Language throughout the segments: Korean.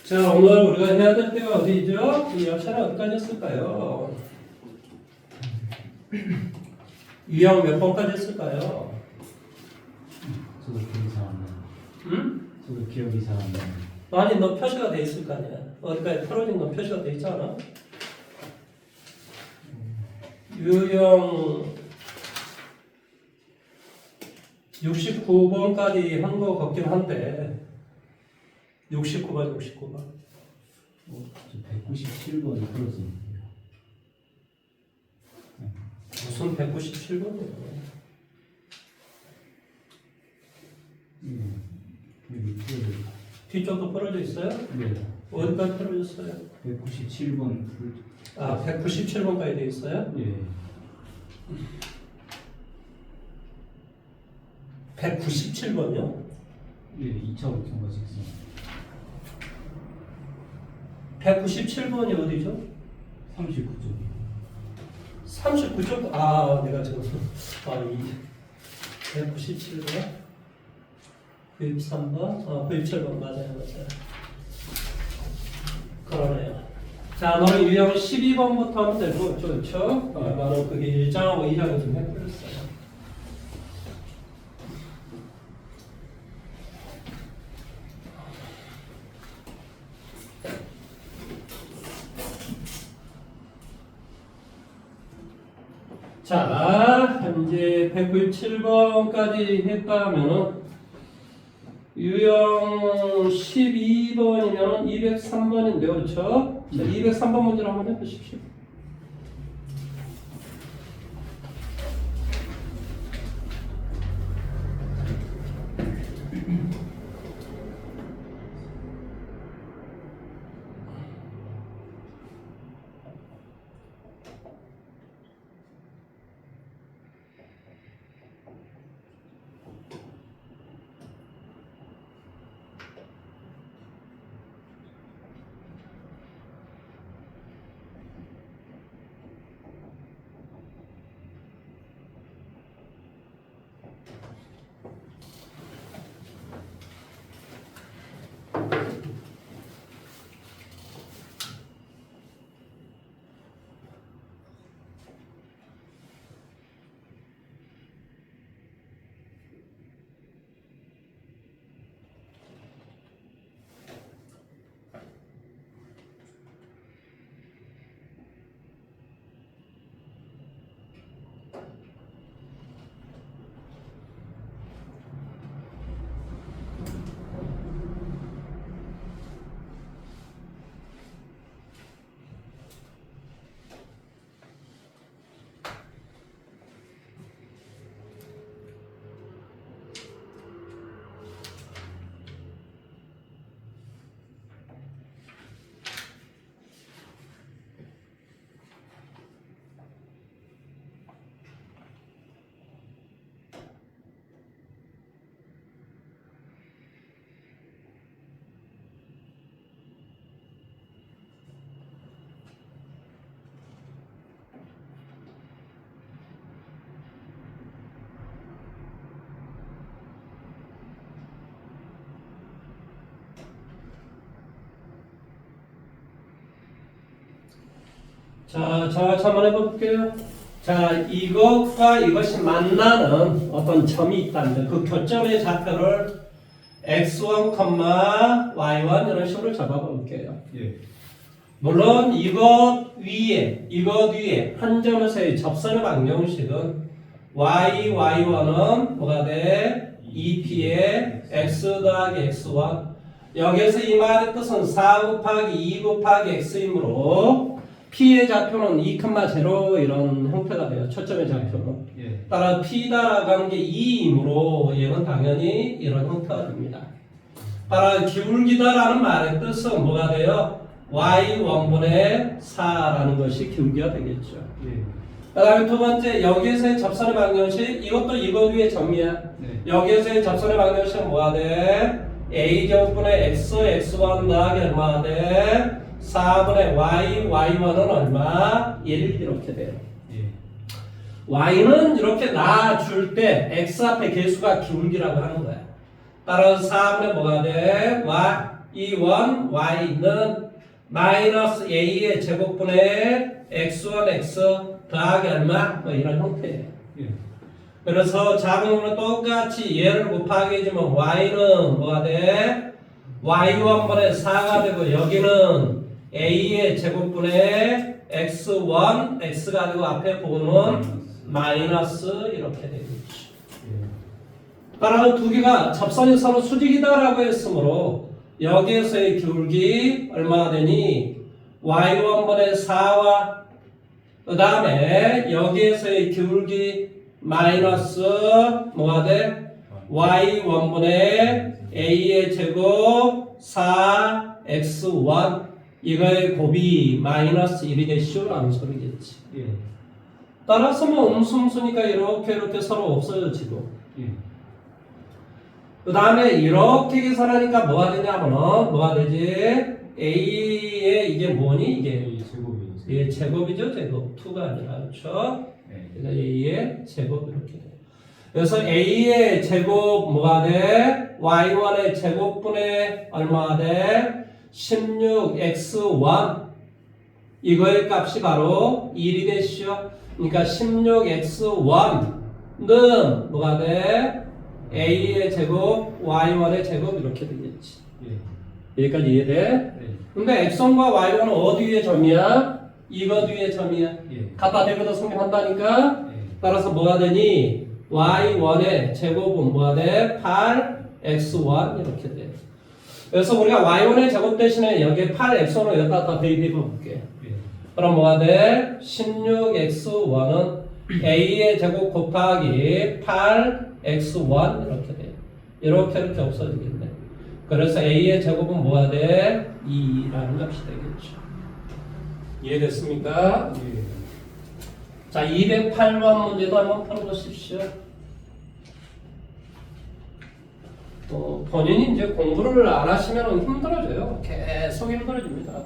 자, 오늘 우리가 해야 될 때가 어디죠? 이 열차는 어디까지 했을까요? 유형 몇 번까지 했을까요? 저도 기억이 잘 안 나요. 응? 저도 기억이 잘 안 나요. 아니, 너 표시가 돼 있을 거 아니야. 어디까지 풀어진 건 표시가 돼 있잖아. 유형 69번까지 한 거 같긴 한데 69번. 저 197번이 풀었었는데요. 무슨 197번이에요? 여기 풀어져. 뒤쪽도 풀어져 있어요? 네. 어디까지 풀어졌어요? 197번 풀. 아, 197번까지 돼 있어요? 예. 197번이요? 예, 2차 경과 직선. 197번이 어디죠? 39쪽. 39쪽? 아, 내가 지금 이 197번 93번? 97번 맞아요. 그러네요. 자, 너는 유형 12번부터 하면 되고, 그렇죠? 나는 그게 1장하고 2장이 좀 헷갈렸어요. 자, 현재 197번까지 했다면은 유형 12번이면 203번인데 그렇죠? 자, 203번 문제를 한번 해보십시오. 자, 한번 해볼게요. 자, 이것과 이것이 만나는 어떤 점이 있다면 그 교점의 좌표를 x1, y1 이런 식으로 잡아볼게요. 예. 물론 이것 위에 한 점에서의 접선의 방정식은 y1은 뭐가 돼? 2p의 x 더하기 x1. 여기서 이 말의 뜻은 4 곱하기 2 곱하기 x이므로 P의 좌표는 2,0 이런 형태가 돼요. 초점의 좌표는. 예. 따라 P 달아가는 게 2이므로 얘는 당연히 이런 형태가 됩니다. 따라 기울기다라는 말의 뜻은 뭐가 돼요? y1분의 4라는 것이 기울기가 되겠죠. 예. 그 다음에 두 번째, 여기에서의 접선의 방정식, 이것도 이것 위의 점이야. 네. 여기에서의 접선의 방정식은 뭐가 돼? a제곱분의 x1 더하기 얼마가 돼? 4분의 y1은 얼마? 1 이렇게 돼요. 예. y는 이렇게 놔줄 때 x 앞에 개수가 기울기라고 하는 거야. 따라서 4분의 뭐가 돼? E1 Y는 마이너스 A의 제곱분의 X1 X 더하기 얼마? 뭐 이런 형태예요. 예. 그래서 작은 거는 똑같이 얘를 곱하기 해주면 Y는 뭐가 돼? Y1분의 4가 되고 여기는 A의 제곱분의 X1 X가 되고 앞에 부분은 마이너스 이렇게 되겠죠. 예. 따라서 두 개가 접선이 서로 수직이다라고 했으므로 여기에서의 기울기 얼마가 되니? Y1분의 4와 그 다음에 여기에서의 기울기 마이너스 뭐가 돼? Y1분의 A의 제곱 4X1 이거의 곱이 마이너스 1이 되시오라는 소리겠지. 예. 따라서 뭐 음수음수니까 이렇게 서로 없어지고 예. 그 다음에 이렇게 계산하니까 뭐가 되냐면은 뭐가 되지? A의 이게 뭐니? 이게 A 제곱이. 예, 제곱이죠, 제곱. 2가 아니라, 그렇죠? 네. 그래서 A의 제곱 이렇게 돼. 그래서 A의 제곱 뭐가 돼? Y1의 제곱분의 얼마가 돼? 16X1 이거의 값이 바로 1이 되시죠. 그러니까 16X1는 뭐가 돼? A의 제곱, Y1의 제곱 이렇게 되겠지. 예. 여기까지 이해돼? 네. 근데 X1과 Y1은 어디 위에 점이야? 이거 뒤에 점이야. 예. 갖다 대고도 성립한다니까? 예. 따라서 뭐가 되니? Y1의 제곱은 뭐가 돼? 8X1 이렇게 돼. 그래서 우리가 Y1의 제곱 대신에 여기에 8X1을 여기다 다 대입해 볼게. 예. 그럼 뭐가 돼? 16X1은 A의 제곱 곱하기 8X1 이렇게 돼. 이렇게 없어지겠네. 그래서 A의 제곱은 뭐가 돼? 2라는 값이 되겠죠. 이해됐습니까? 예. 자, 208번 문제도 한번 풀어보십시오. 본인이 이제 공부를 안 하시면 힘들어져요. 계속 힘들어집니다.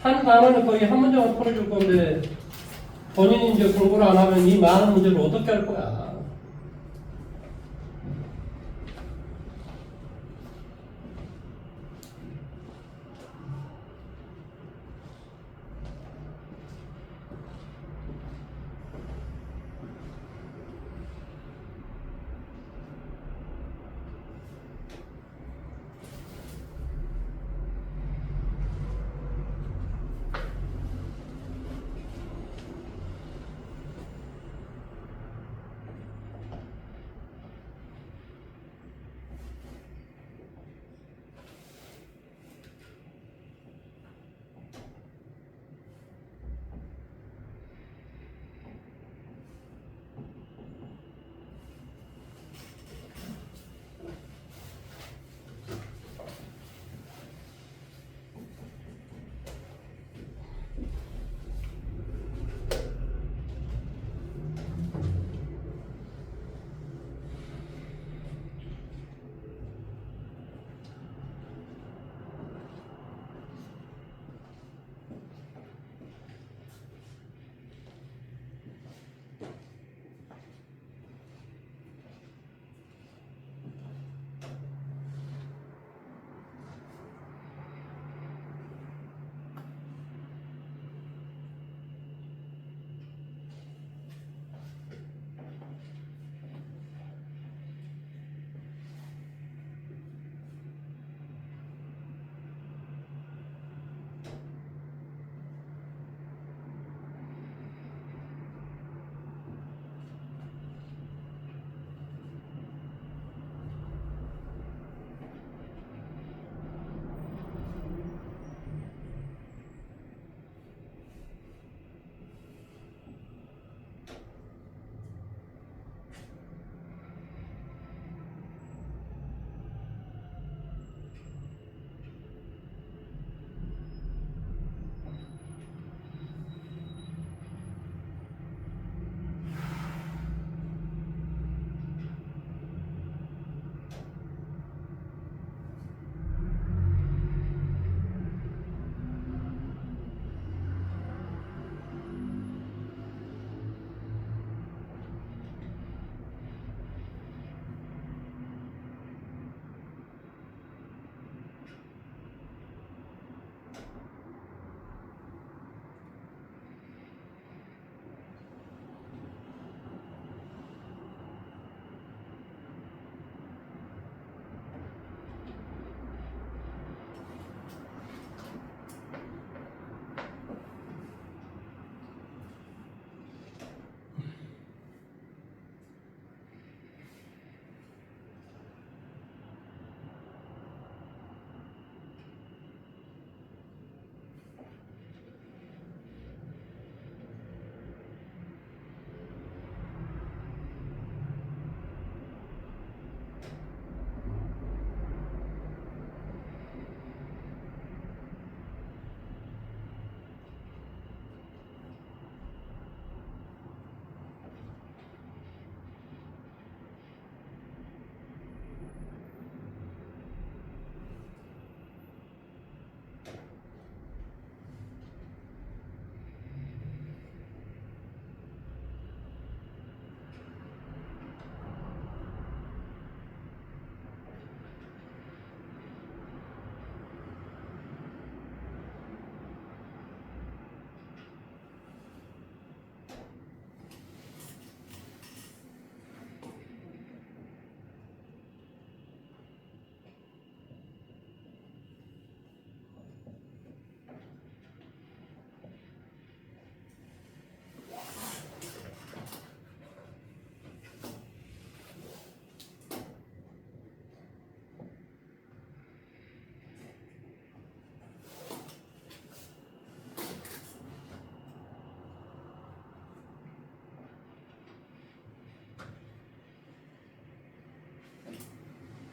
한 단어는 거의 한 문장을 풀어줄 건데, 본인이 이제 공부를 안 하면 이 많은 문제를 어떻게 할 거야?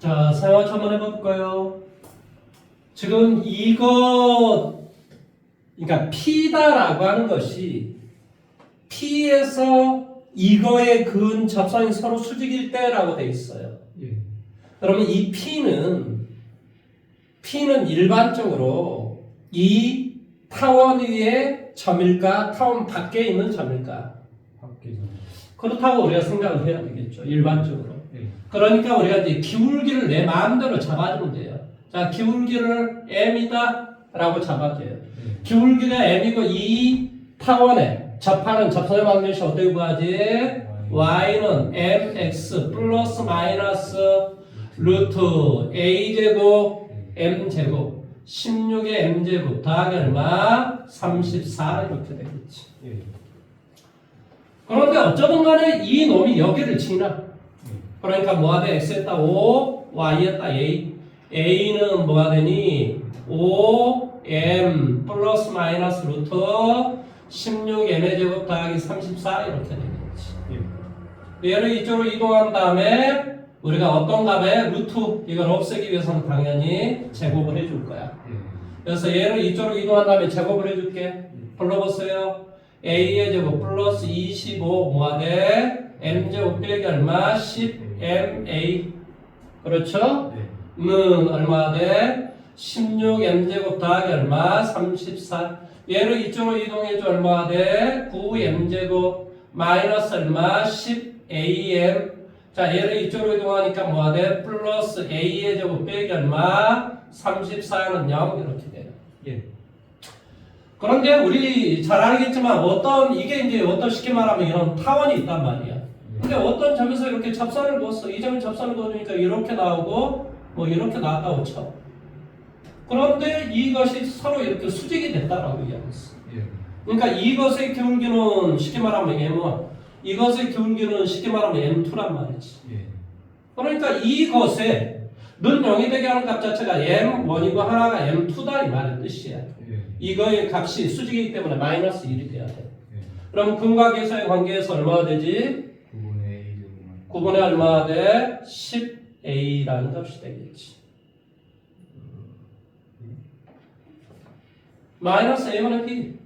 자, 사용하치 한번 해볼까요? 지금 이거, 그러니까 P다라고 하는 것이 P에서 이거의 근 접선이 서로 수직일 때라고 돼 있어요. 예. 그러면 이 P는 일반적으로 이 타원 위에 점일까, 타원 밖에 있는 점일까? 밖에서. 그렇다고 우리가 생각을 해야 되겠죠. 일반적으로. 예. 그러니까 우리가 이제 기울기를 내 마음대로 잡아주면 돼요. 자, 기울기를 m이다 라고 잡아줘요. 예. 기울기가 m이고 이 타원에 접하는 접선의 방정식 어떻게 구하지? y는 mx 플러스 마이너스 루트 a제곱 m제곱 16의 m제곱 더하기 얼마? 34 이렇게 되겠지. 예. 그런데 어쩌든 간에 이 놈이 여기를 지나. 그러니까 뭐가 돼? x에다 5, y에다 a. a는 뭐가 되니? 5, m 플러스 마이너스 루트 16m의 제곱 더하기 34 이렇게 되겠지. 예. 얘를 이쪽으로 이동한 다음에 우리가 어떤 값에 루트 이걸 없애기 위해서는 당연히 제곱을 해줄 거야. 예. 그래서 얘를 이쪽으로 이동한 다음에 제곱을 해줄게. 불러보세요. a의 제곱 플러스 25 뭐가 돼? m제곱 빼기 얼마? 10ma. 그렇죠? 예. 는 얼마 돼? 16m제곱 더하기 얼마? 34. 얘를 이쪽으로 이동해줘 얼마 돼? 9m제곱 마이너스 얼마? 10am. 자, 얘를 이쪽으로 이동하니까 뭐가 돼? 플러스 a의 제곱 빼기 얼마? 34는 0 이렇게 돼요. 예. 그런데 우리 잘 알겠지만 이게 이제 어떤 쉽게 말하면 이런 타원이 있단 말이야. 근데 어떤 점에서 이렇게 접선을 그었어. 이 점에 접선을 그어주니까 이렇게 나오고 뭐 이렇게 나왔다고 쳐. 그런데 이것이 서로 이렇게 수직이 됐다라고 이야기했어. 예. 그러니까 이것의 기울기는 쉽게 말하면 m1, 이것의 기울기는 쉽게 말하면 m2란 말이지. 예. 그러니까 이것에 는 0이 되게 하는 값 자체가 m1이고 하나가 m2다 이 말의 뜻이야. 예. 이거의 값이 수직이기 때문에 마이너스 1이 돼야 돼. 예. 그럼 근과 계수의 관계에서 얼마가 되지? 9분의 A 제곱만. 9분의 얼마가 돼? 10a라는 값이 되겠지. 마이너스 a분의 b.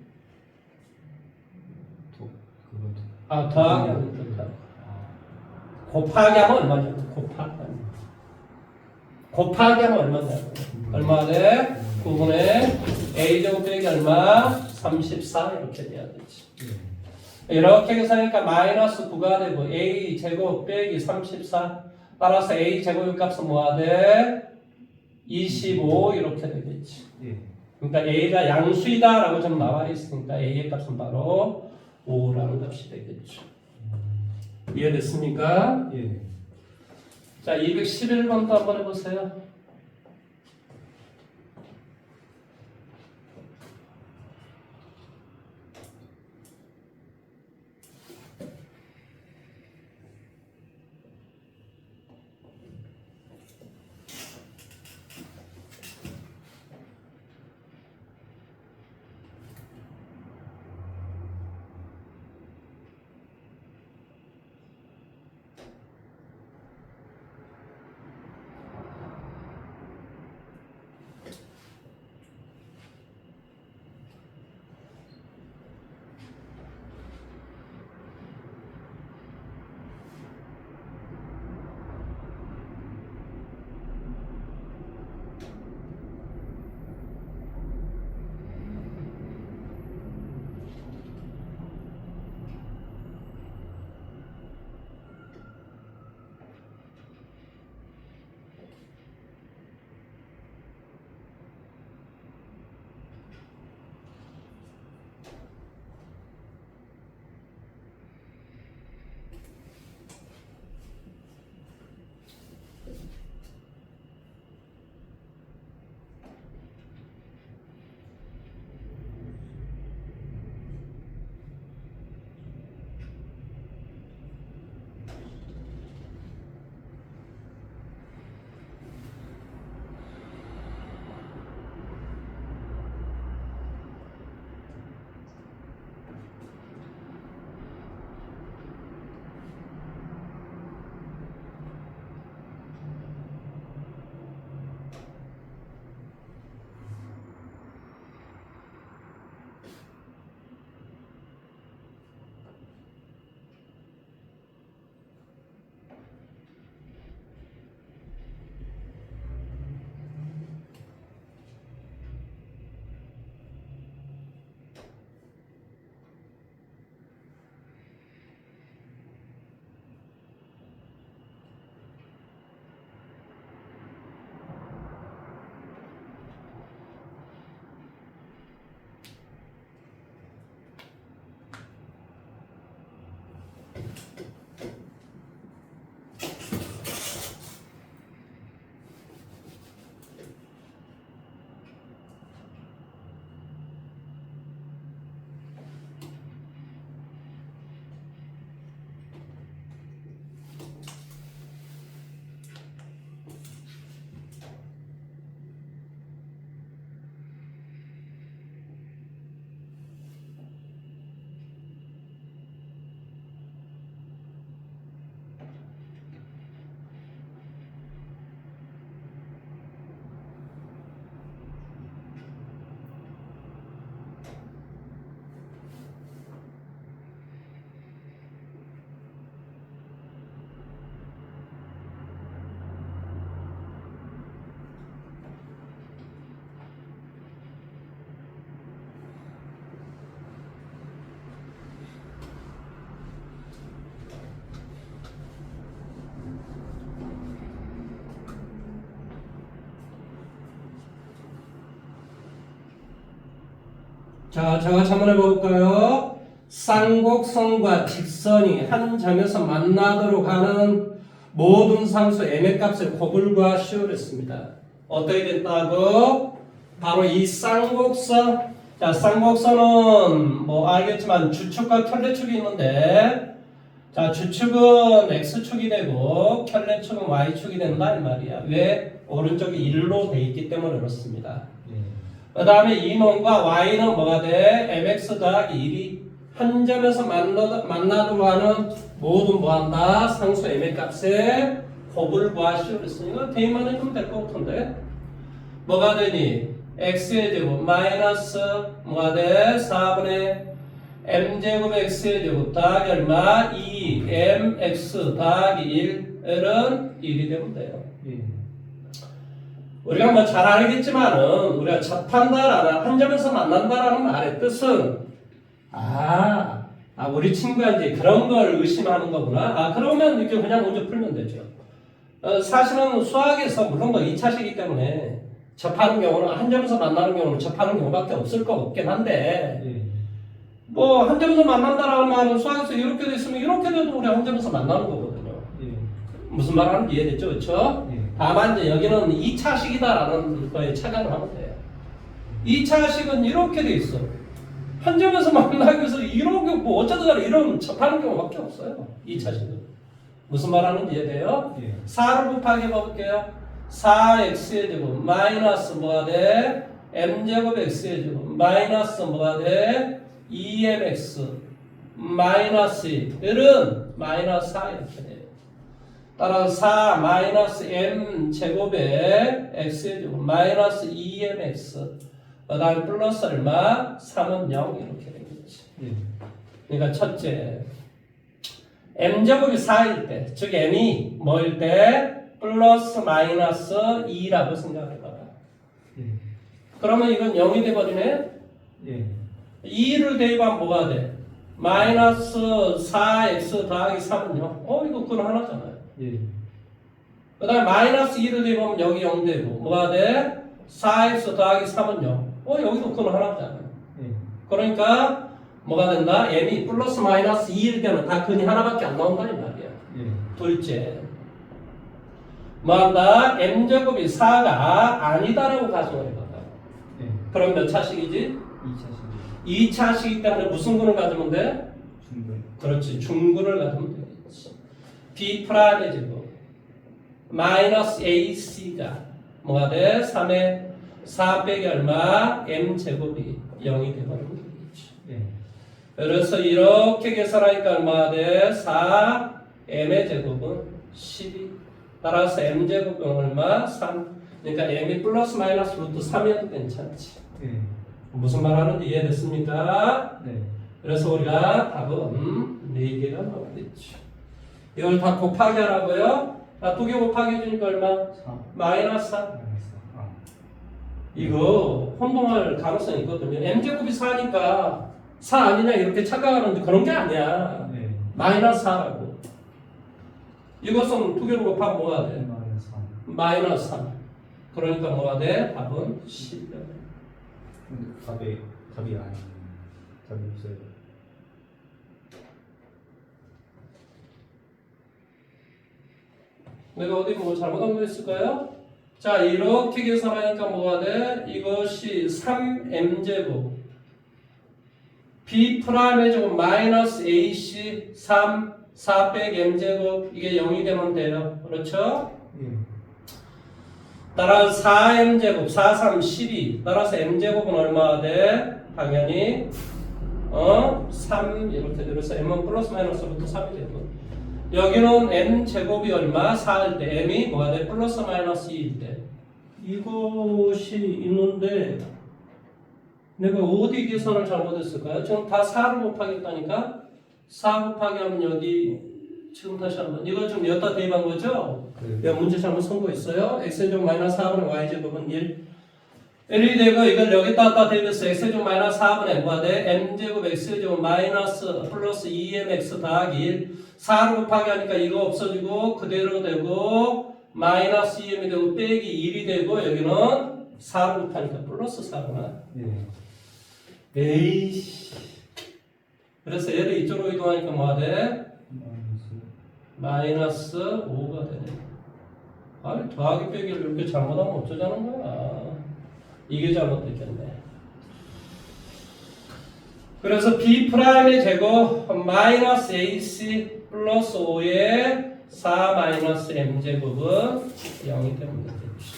그건 아, 더하기 하면 된다. 곱하기 하면 얼마냐? 곱하기 하면 얼마냐? 얼마 돼? 9분의 a제곱 빼기 얼마? 34 이렇게 돼야 되지. 예. 이렇게 계산하니까 마이너스 9가 되고 a제곱 빼기 34 따라서 a제곱의 값은 뭐가 돼? 25 이렇게 되겠지. 예. 그러니까 a가 양수이다 라고 좀 나와 있으니까 a의 값은 바로 5라는 값이 되겠죠. 이해됐습니까? 예. 자, 211번도 한번 해보세요. 자, 제가 한번 해볼까요? 쌍곡선과 직선이 한 점에서 만나도록 하는 모든 상수 m의 값을 곱을 시오랬습니다. 어떻게 된다고? 바로 이 쌍곡선. 자, 쌍곡선은 뭐 알겠지만 주축과 편례축이 있는데, 자, 주축은 x축이 되고 편례축은 y축이 된다 이 말이야. 왜? 오른쪽이 1로 돼 있기 때문에 그렇습니다. 그 다음에 이 놈과 y는 뭐가 돼? mx 더하기 1이 한 점에서 만나도록 하는 모든 뭐한다? 상수 m의 값에 곱을 구하시오 그랬으니까 대입만 해주면 될 것 같은데 뭐가 되니? x의 제곱 마이너스 뭐가 돼? 4분의 m제곱 x의 제곱 더하기 얼마? 2mx 더하기 1은 1이 되면 돼요. 우리가 뭐 잘 알겠지만은 우리가 접한다라는 한 점에서 만난다라는 말의 뜻은 우리 친구가 이제 그런 걸 의심하는 거구나. 그러면 이렇게 그냥 먼저 풀면 되죠. 사실은 수학에서 물론 뭐 2차식이기 때문에 접하는 경우는 한 점에서 만나는 경우는 접하는 경우밖에 없을 것 같긴 한데 뭐 한 점에서 만난다라는 말은 수학에서 이렇게 돼 있으면 이렇게 돼도 우리 한 점에서 만나는 거거든요. 무슨 말 하는지 이해됐죠? 그렇죠? 다만 이제 여기는 2차식이다라는 거에 착안을 하면 돼요. 2차식은 이렇게 돼 있어. 한 점에서 만나기 위해서 이렇게 뭐 어쩌든 간에 이런 접하는 경우밖에 없어요. 2차식은. 무슨 말 하는지 이해돼요? 4를 곱하기 해볼게요. 4x의 제곱 마이너스 뭐가 돼? m제곱 x의 제곱 마이너스 뭐가 돼? 2mx 마이너스 1은 마이너스 4 이렇게 돼요. 따라서 4 마이너스 m 제곱에 x의 제곱 마이너스 2mx 그 다음에 플러스 얼마? 3은 0 이렇게 되겠지. 그러니까 첫째 m제곱이 4일 때 즉 m이 뭐일 때? 플러스 마이너스 2라고 생각해봐라. 그러면 이건 0이 돼버리네? 2를 대입하면 뭐가 돼? 마이너스 4x 더하기 3은 0. 이거 그건 하나잖아요. 그 다음에 마이너스 2를 대입하면 여기 0 되고 뭐가 돼? 4x 더하기 3은 0. 여기도 그건 하나잖아요. 그러니까 뭐가 된다? m이 플러스 마이너스 2일 때는 다 근이 하나밖에 안 나온다는 말이야. 둘째 뭐한다? m제곱이 4가 아니다라고 가정을 해봐봐. 그럼 몇 차식이지? 2차식이기 때문에 무슨 근을 가지면 돼? 중근. 그렇지. 중근을 가지면 되겠지. b 프라임의 제곱 마이너스 ac가 뭐가 돼? 3의 4 빼기 얼마? m 제곱이 0이 되버리면 되겠지. 그래서 이렇게 계산하니까 얼마가 돼? 4 m의 제곱은 12. 따라서 m 제곱은 얼마? 3. 그러니까 m이 플러스 마이너스 루트 3이어도 괜찮지. 무슨 말 하는지 이해됐습니까? 그래서 우리가 답은 4개가 나오겠죠. 이걸 다 곱하기 하라고요? 2개 곱하기 해주니까 얼마? 4. 마이너스 4. 이거 혼동할 가능성이 있거든요. m제곱이 4니까 4 아니냐 이렇게 착각하는데 그런 게 아니야. 마이너스 4라고. 이것은 2개로 곱하면 뭐가 돼? 마이너스 3. 그러니까 뭐가 돼? 답은 10. 답이 아닌 답이 없어요. 내가 어디 뭐 잘못한 거 있을까요? 자, 이렇게 계산하니까 뭐가 돼? 이것이 3m제곱 B 프라임의 제곱 마이너스 AC 3 4 빼기 m제곱 이게 0이 되면 돼요. 그렇죠? 예. 따라서 4m제곱 4, 3, 12 따라서 m제곱은 얼마가 돼? 당연히 3 이렇게 들어서 m은 플러스 마이너스부터 3이 되고 여기는 m제곱이 얼마? 4일 때 m이 뭐가 돼? 플러스 마이너스 2일 때 이것이 있는데 내가 어디 계산을 잘못했을까요? 지금 다 4를 곱하겠다니까 4 곱하기 하면 여기 지금 다시 한번 이거 좀 여기다 대입한 거죠? 네. 내가 문제 잘못 쓴 거 있어요? x제곱 마이너스 4분의 y제곱은 1 1이 되고 이걸 여기다 대입해서 x제곱 마이너스 4분의 뭐가 돼? m제곱 x제곱 마이너스 플러스 2mx 더하기 1 4를 곱하기 하니까 이거 없어지고 그대로 되고 마이너스 2m이 되고 빼기 1이 되고 여기는 4를 곱하니까 플러스 4구나 예. 에이씨 그래서 얘를 이쪽으로 이동하니까 뭐가 돼? 마이너스 5가 되네 아니 더하기 빼기를 이렇게 잘못하면 어쩌자는 거야 이게 잘못됐겠네 그래서 B'의 제곱 마이너스 AC 플러스 5의 4 마이너스 M제곱은 0이 되면 되겠지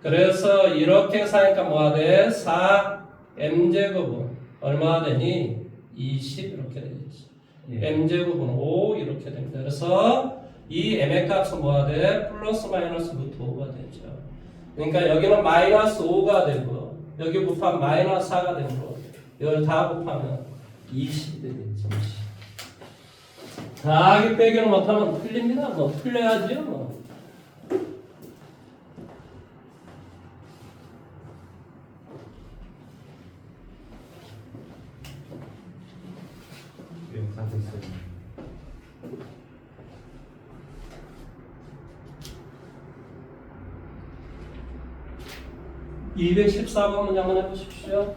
그래서 이렇게 사니까 뭐가 돼? 4 M제곱은 얼마가 되니? 20 이렇게 되겠지 예. M제곱은 5 이렇게 됩니다 그래서 이 M의 값은 뭐가 돼? 플러스 마이너스부터 5가 되죠 그러니까 여기는 마이너스 5가 되고 여기 곱하면 마이너스 4가 되고 이걸 다 곱하면 20이 되겠지 더하기 빼기를 못하면 틀립니다 뭐 틀려야지요 뭐 영상 됐어요. 214번 문제 한번 해보십시오.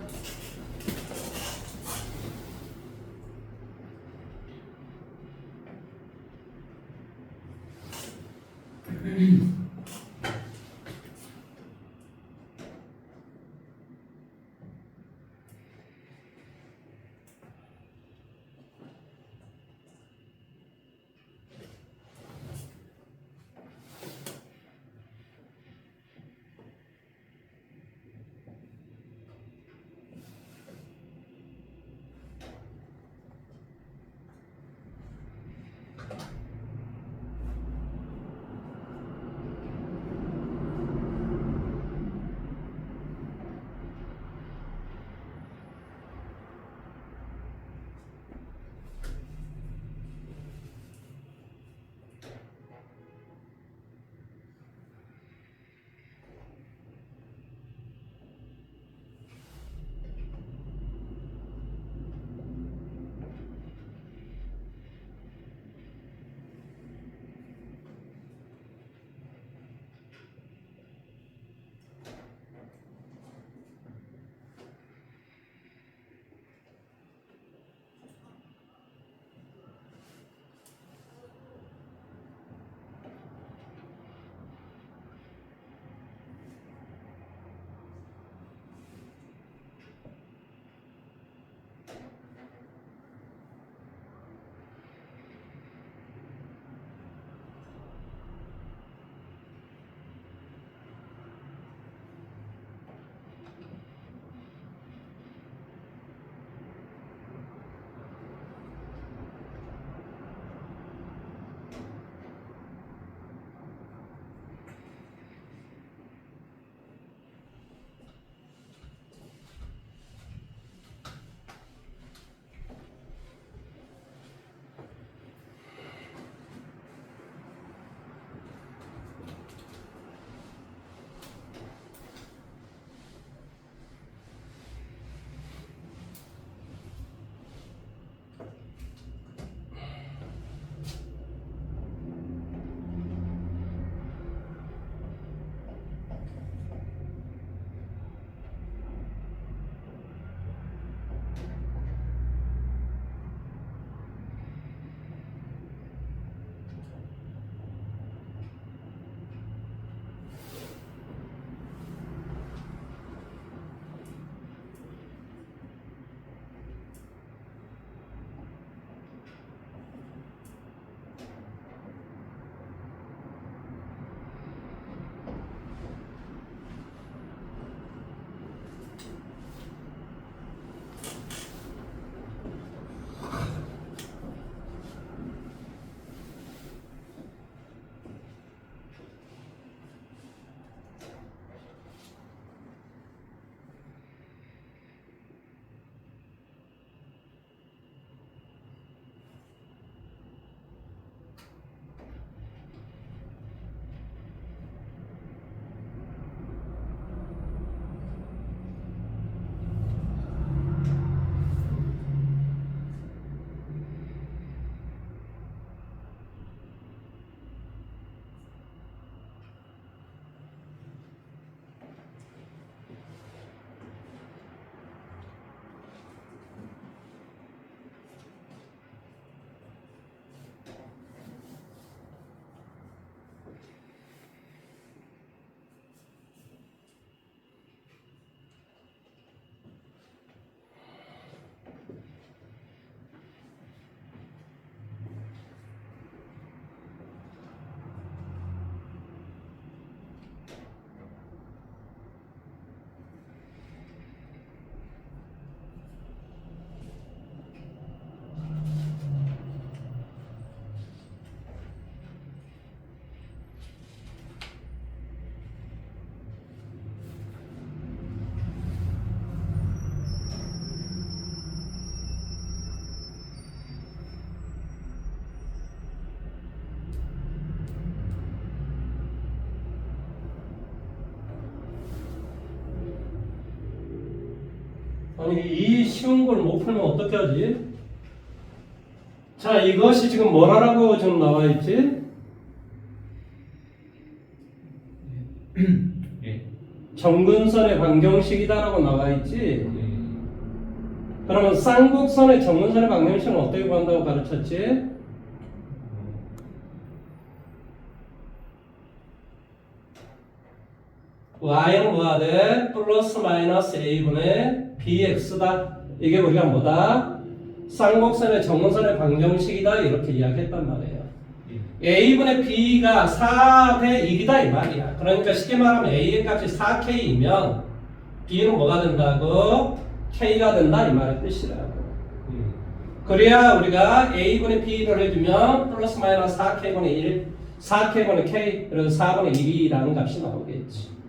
아니 이 쉬운 걸 못 풀면 어떻게 하지? 자 이것이 지금 뭐라고 지금 나와 있지? 예. 정근선의 방정식이다라고 나와 있지? 예. 그러면 쌍곡선의 정근선의 방정식은 어떻게 구한다고 가르쳤지? y는 뭐가 돼? 플러스 마이너스 a분의 bx다. 이게 우리가 뭐다? 쌍곡선의 정근선의 방정식이다 이렇게 이야기했단 말이에요. a분의 b가 4대 1이다 이 말이야. 그러니까 쉽게 말하면 a의 값이 4k이면 b는 뭐가 된다고? k가 된다 이 말의 뜻이라고. 그래야 우리가 a분의 b를 해주면 플러스 마이너스 4k분의 1 4k분의 k 그래서 4분의 1이라는 값이 나오겠지.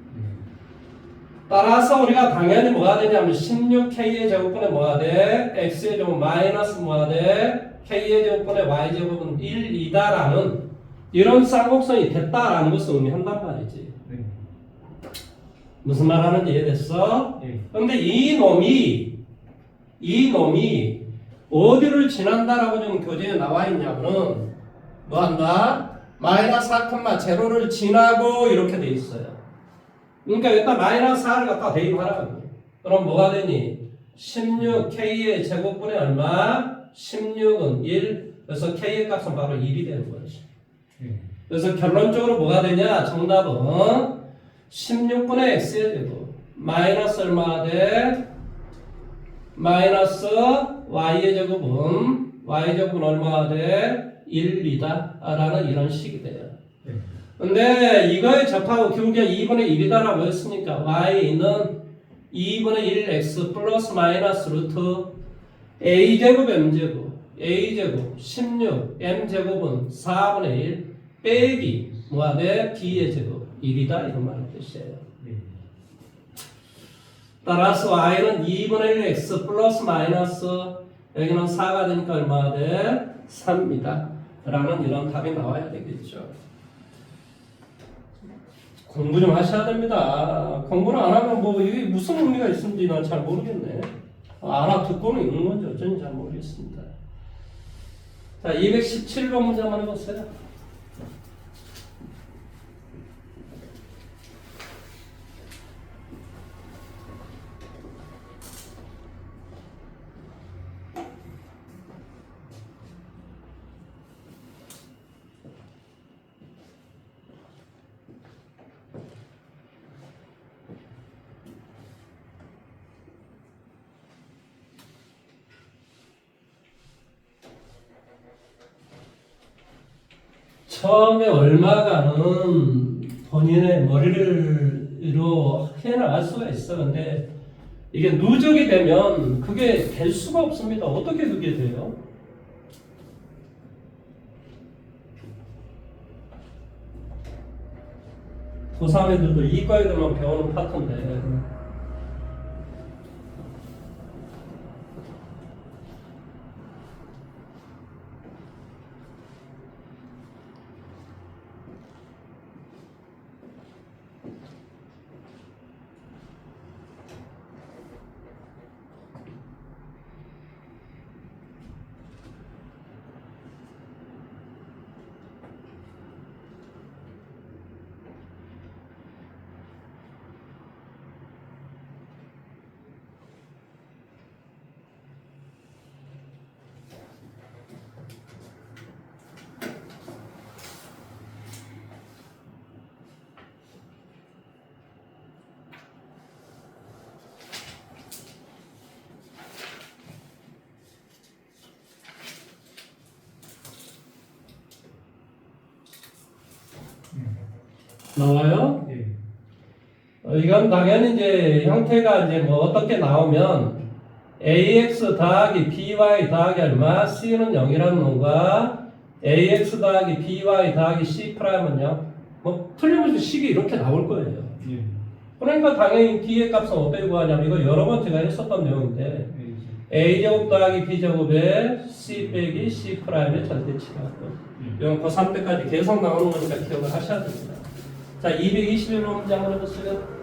따라서 우리가 당연히 뭐가 되냐면 16k의 제곱분의 뭐가 돼? x의 제곱 마이너스 뭐가 돼? k의 제곱분의 y 제곱은 1이다라는 이런 쌍곡선이 됐다라는 것을 의미한단 말이지. 네. 무슨 말 하는지 이해됐어? 예. 근데 이 놈이 어디를 지난다라고 지금 교재에 나와 있냐면은 뭐 한다? 마이너스 4,0를 지나고 이렇게 돼 있어요. 그러니까 일단 마이너스 4를 갖다 대입하라고. 그럼 뭐가 되니? 16k의 제곱분의 얼마? 16은 1. 그래서 k의 값은 바로 1이 되는 거지. 그래서 결론적으로 뭐가 되냐? 정답은 16분의 x의 제곱 마이너스 얼마가 돼? 마이너스 y의 제곱은 y 제곱은 얼마가 돼? 1이다 라는 이런 식이 돼요. 근데 이거에 접하고 결국에 2분의 1이다라고 했으니까 y는 2분의 1x 플러스 마이너스 루트 a제곱 m제곱 a제곱 16 m제곱은 4분의 1 빼기 뭐가 돼? b의 제곱 1이다 이런 말의 뜻이에요. 따라서 y는 2분의 1x 플러스 마이너스 여기는 4가 되니까 얼마가 돼? 3이다 라는 이런 답이 나와야 되겠죠. 공부 좀 하셔야 됩니다. 공부를 안 하면 뭐 이게 무슨 의미가 있는지 난 잘 모르겠네. 알아듣고는 있는 건지 어쩐지 잘 모르겠습니다. 자, 217번 문제 한번 해보세요. 처음에 얼마가는 본인의 머리로 해나갈 수가 있어. 근데 이게 누적이 되면 그게 될 수가 없습니다. 어떻게 그게 돼요? 고3 애들도 이과 애들만 배우는 파트인데 나와요? 예. 이건 당연히 이제 형태가 이제 뭐 어떻게 나오면 ax 더하기 by 더하기 얼마? c는 0이라는 놈과 ax 더하기 by 더하기 c 프라임은 0. 뭐 틀림없이 식이 이렇게 나올 거예요. 예. 그러니까 당연히 d의 값은 어떻게 구하냐면 이거 여러 번 제가 했었던 내용인데 a제곱 더하기 b제곱에 c 빼기 c 프라임의 절대치라고. 이건 고3 때까지 계속 나오는 거니까 기억을 하셔야 됩니다. 자, 221번 문제 한번 해보세요.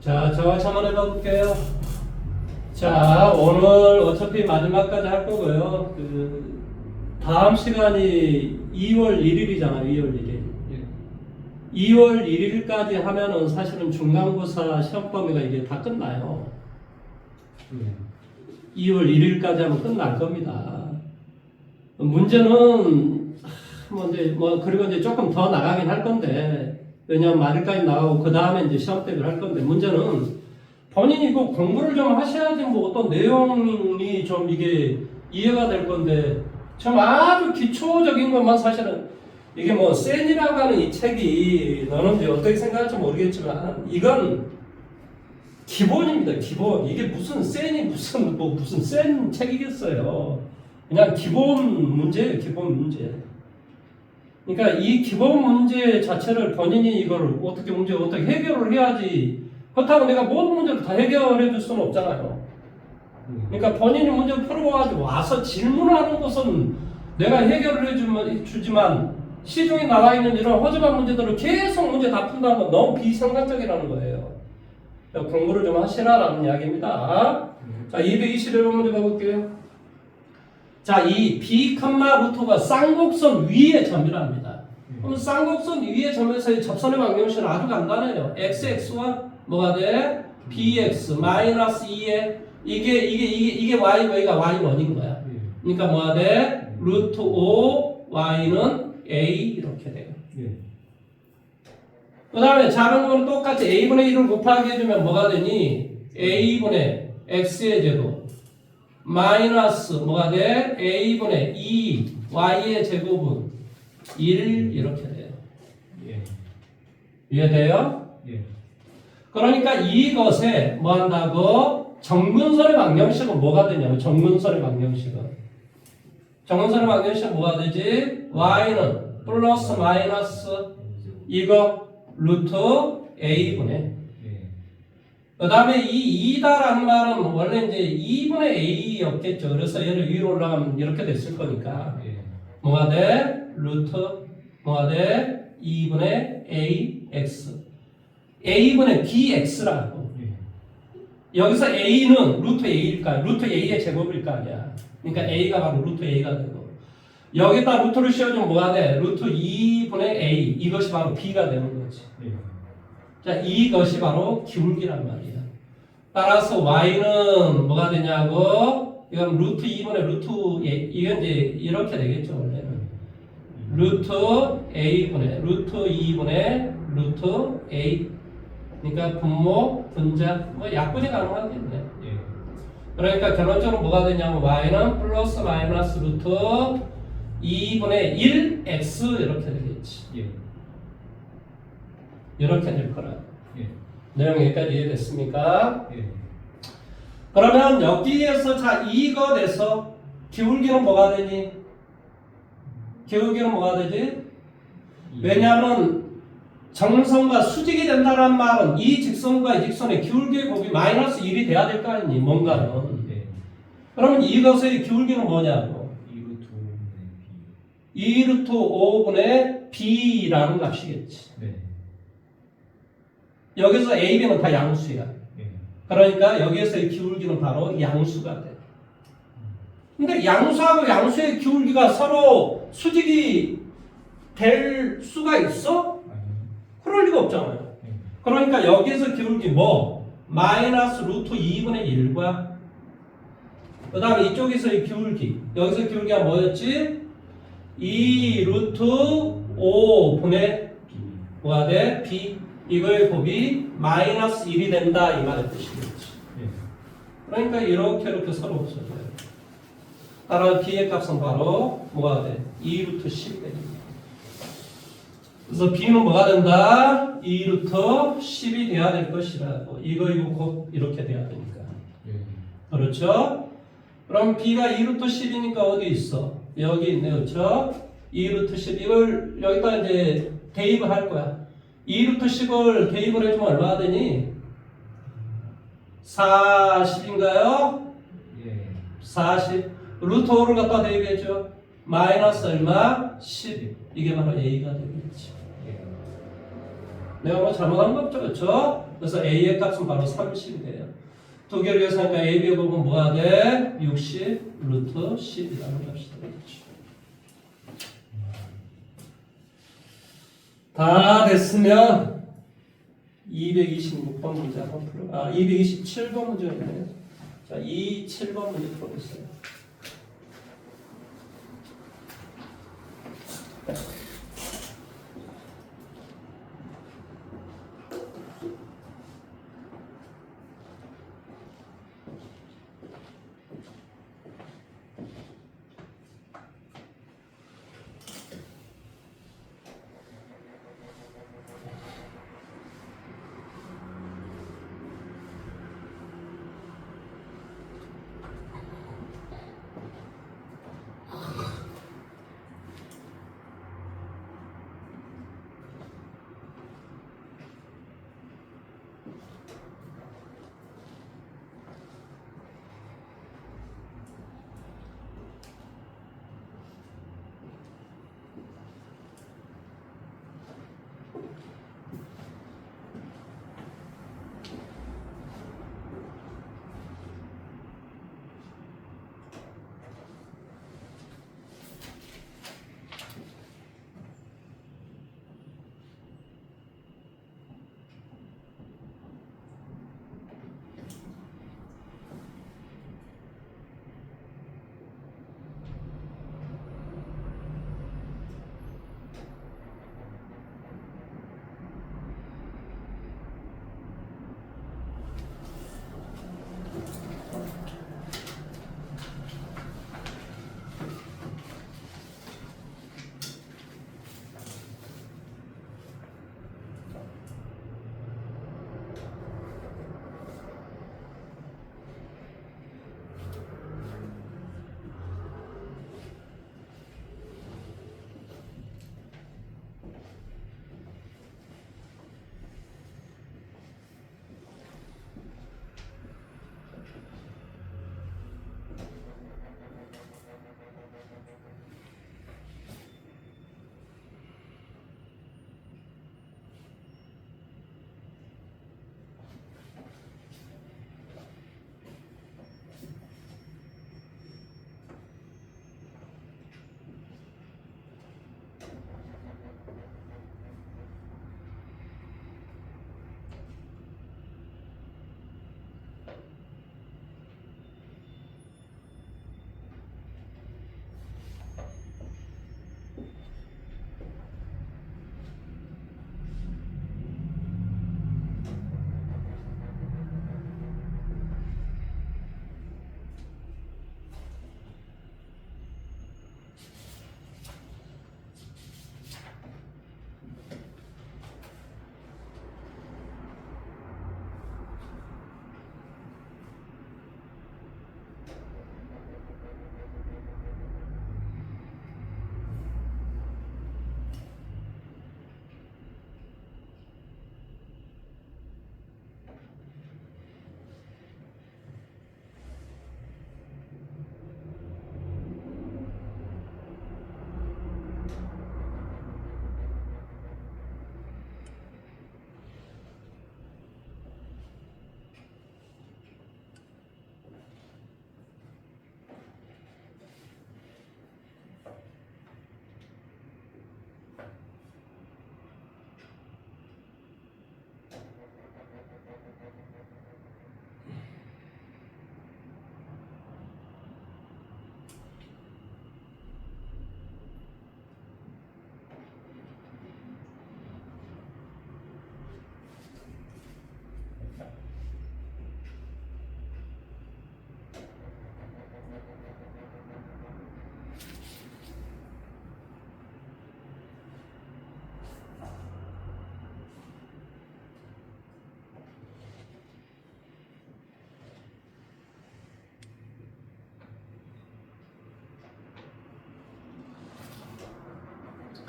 자, 저와 한번 해볼게요. 자, 오늘 어차피 마지막까지 할 거고요. 다음 시간이 2월 1일이잖아요. 2월 1일. 2월 1일까지 하면은 사실은 중간고사 시험 범위가 이게 다 끝나요. 2월 1일까지 하면 끝날 겁니다. 문제는 그리고 이제 조금 더 나가긴 할 건데, 왜냐면 말일까지 나가고 그 다음에 이제 시험 대비를 할 건데, 문제는 본인이 이거 공부를 좀 하셔야지 뭐 어떤 내용이 좀 이게 이해가 될 건데, 좀 아주 기초적인 것만 사실은 이게 뭐 센이라고 하는 이 책이 너는 이제 어떻게 생각할지 모르겠지만 이건 기본입니다. 기본. 이게 무슨 센이 무슨 센 책이겠어요. 그냥 기본 문제예요. 기본 문제. 그러니까 이 기본 문제 자체를 본인이 이걸 어떻게 해결을 해야지. 그렇다고 내가 모든 문제를 다 해결해 줄 수는 없잖아요. 그러니까 본인이 문제 풀어가지고 와서 질문하는 것은 내가 해결을 주지만 시중에 나와 있는 이런 허접한 문제들을 계속 문제 다 푼다는 건 너무 비상식적이라는 거예요. 공부를 좀 하시라라는 이야기입니다. 자, 221번 문제 가볼게요. 자, 이 B, 루트가 쌍곡선 위의 점이랍니다. 그럼 쌍곡선 위의 점에서의 접선의 방정식은 아주 간단해요. xx와 뭐가 돼? bx 마이너스 2에 이게 y가 y1인 거야. 그러니까 뭐가 돼? 루트 5 y는 a 이렇게 돼요. 그 다음에 작은 거는 똑같이 a분의 1을 곱하기 해주면 뭐가 되니? a분의 x의 제곱 마이너스 뭐가 돼? a분의 2 y의 제곱은 1 이렇게 돼요. 이해돼요? 그러니까 이것에 뭐 한다고? 정근선의 방정식은 뭐가 되냐면 정근선의 방정식은 뭐가 되지? y는 플러스 마이너스 이거 루트 a분의 그 다음에 이 2다라는 말은 원래 이제 2분의 a였겠죠. 그래서 얘를 위로 올라가면 이렇게 됐을 거니까 뭐가 돼? 루트 뭐가 돼? 2분의 ax a분의 bx라고 여기서 a는 루트 a일까? 루트 a의 제곱일 거 아니야. 그러니까 a가 바로 루트 a가 되고 여기다 루트를 씌워주면 뭐가 돼? 루트 2분의 a 이것이 바로 b가 되는 거지. 자, 이것이 바로 기울기란 말이야. 따라서 y는 뭐가 되냐고? 이건 루트 2분의 루트 a 이건 이제 이렇게 되겠죠 원래는. 루트 a분의 루트 2분의 루트 a 그러니까 분모 분자 뭐 약분이 가능하겠네. 그러니까 결론적으로 뭐가 되냐면 y는 플러스 마이너스 루트 2분의 1x 이렇게 되겠지. 이렇게 될 거라. 내용 여기까지 이해됐습니까? 그러면 여기에서 자 이것에서 기울기는 뭐가 되니? 기울기는 뭐가 되지? 왜냐하면 정선과 수직이 된다는 말은 이 직선과 이 직선의 기울기의 곱이 마이너스 1이 돼야 될 거 아니니 뭔가는. 그러면 이것의 기울기는 뭐냐고? 2루트 5분의 b라는 값이겠지. 여기서 a, b는 다 양수야. 그러니까 여기에서의 기울기는 바로 양수가 돼. 근데 양수하고 양수의 기울기가 서로 수직이 될 수가 있어? 그럴 리가 없잖아요. 그러니까 여기에서 기울기 뭐? 마이너스 루트 2분의 1과 그 다음에 이쪽에서의 기울기 여기서 기울기가 뭐였지? 2 루트 5분의 뭐가 돼? b 이거의 곱이 마이너스 1이 된다 이 말의 뜻이겠지. 그러니까 이렇게 서로 없어져요. 따라 b의 값은 바로 뭐가 돼? 2 루트 10이 됩니다. 그래서 b는 뭐가 된다? 2 루트 10이 돼야 될 것이라고. 이거 곧 이렇게 돼야 되니까. 그렇죠? 그럼 b가 2 루트 10이니까 어디 있어? 여기 있네, 그렇죠? 2 루트 10 이걸 여기다 이제 대입을 할 거야. 2 루트 10을 대입을 해주면 얼마나 되니? 40인가요? 40 루트 5를 갖다 대입했죠. 마이너스 얼마? 10 이게 바로 a가 되겠지. 내가 뭐 잘못한 거 없죠, 그렇죠? 그래서 A의 값은 바로 30이 돼요. 두 개를 계산하니까 A, B 곱은 뭐가 돼? 60 루트 10이라는 값이 되겠죠. 다 됐으면 226번 문제 한번 풀어. 227번 문제였네요. 자, 7번 문제 풀어보세요.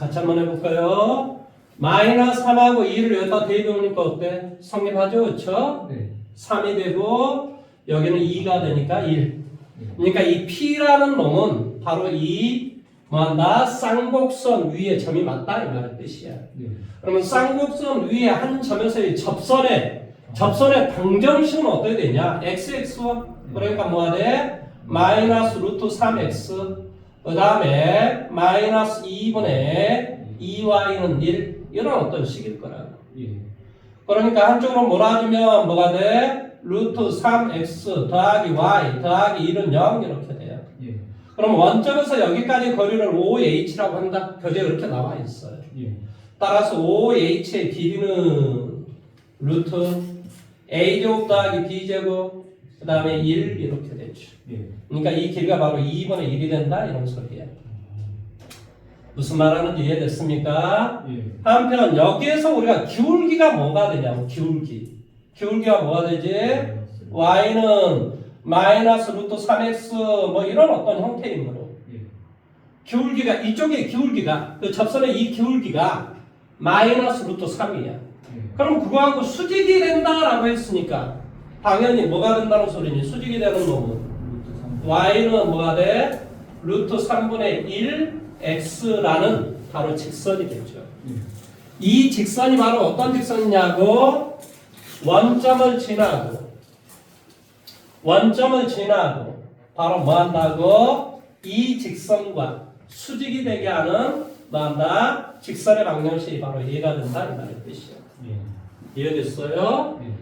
같이 한번 해볼까요? 마이너스 3하고 2를 여기다 대입해보니까 어때? 성립하죠? 그쵸? 네. 3이 되고 여기는 2가 되니까 1. 그러니까 이 P라는 놈은 바로 이 뭐한다? 쌍곡선 위에 점이 맞다 이 말의 뜻이야. 네. 그러면 쌍곡선 위에 한 점에서의 접선의 접선의 방정식은 어떻게 되냐? xx와 그러니까 뭐가 돼? 마이너스 루트 3x 그 다음에 마이너스 2분의 2y는 1 이런 어떤 식일 거라고. 예. 그러니까 한쪽으로 몰아주면 뭐가 돼? 루트 3x 더하기 y 더하기 1은 0 이렇게 돼요. 예. 그럼 원점에서 여기까지 거리를 OH라고 한다. 교재에 이렇게 나와 있어요. 예. 따라서 OH의 길이는 루트 A제곱 더하기 B제곱 그 다음에 1 이렇게 되죠. 예. 그러니까 이 길이가 바로 2분의 1이 된다 이런 소리예요. 무슨 말하는지 이해됐습니까? 예. 한편 여기에서 우리가 기울기가 뭐가 되냐고. 기울기가 뭐가 되지? y는 마이너스 루트 3x 뭐 이런 어떤 형태이므로 예. 기울기가 이쪽의 기울기가 그 접선의 이 기울기가 마이너스 루트 3이야. 예. 그럼 그거하고 수직이 된다라고 했으니까 당연히 뭐가 된다는 소리니? 수직이 되는 놈은 루트 3. y는 뭐가 돼? 루트 3분의 1 x라는 바로 직선이 되죠. 예. 이 직선이 바로 어떤 직선이냐고? 원점을 지나고 바로 뭐 한다고? 이 직선과 수직이 되게 하는 뭐 한다? 직선의 방정식이 바로 이해가 된다 이 말의 뜻이에요. 예. 이해됐어요? 예.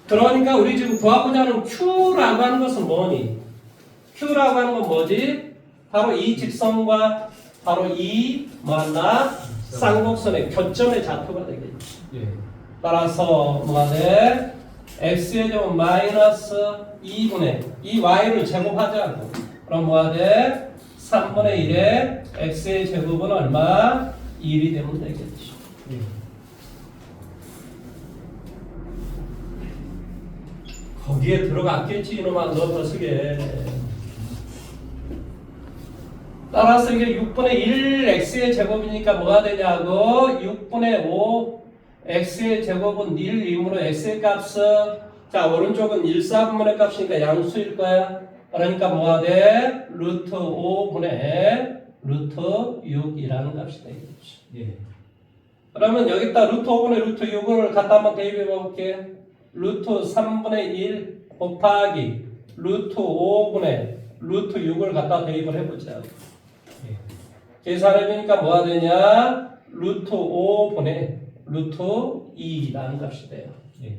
그러니까 우리 지금 구하고자 하는 Q라고 하는 것은 뭐니? Q라고 하는 건 뭐지? 바로 이 직선과 바로 이 뭐한다? 쌍곡선의 교점의 좌표가 되겠지. 예. 따라서 뭐가 돼? x의 제곱 마이너스 2분의 이 y를 제곱하자고. 그럼 뭐가 돼? 3분의 1에 x의 제곱은 얼마? 1이 되면 되겠지. 예. 거기에 들어갔겠지 이놈아 너 버스게. 따라서 이게 6분의 1 x의 제곱이니까 뭐가 되냐고 6분의 5 x의 제곱은 1이므로 x의 값은 자 오른쪽은 1, 4분의 값이니까 양수일 거야. 그러니까 뭐가 돼? 루트 5분의 루트 6이라는 값이 되겠지. 예. 그러면 여기다 루트 5분의 루트 6을 갖다 한번 대입해 볼게. 루트 3분의 1 곱하기 루트 5분의 루트 6을 갖다 대입을 해보자. 예. 계산해보니까 뭐가 되냐? 루트 5분의 루트 2라는 값이 돼요. 예.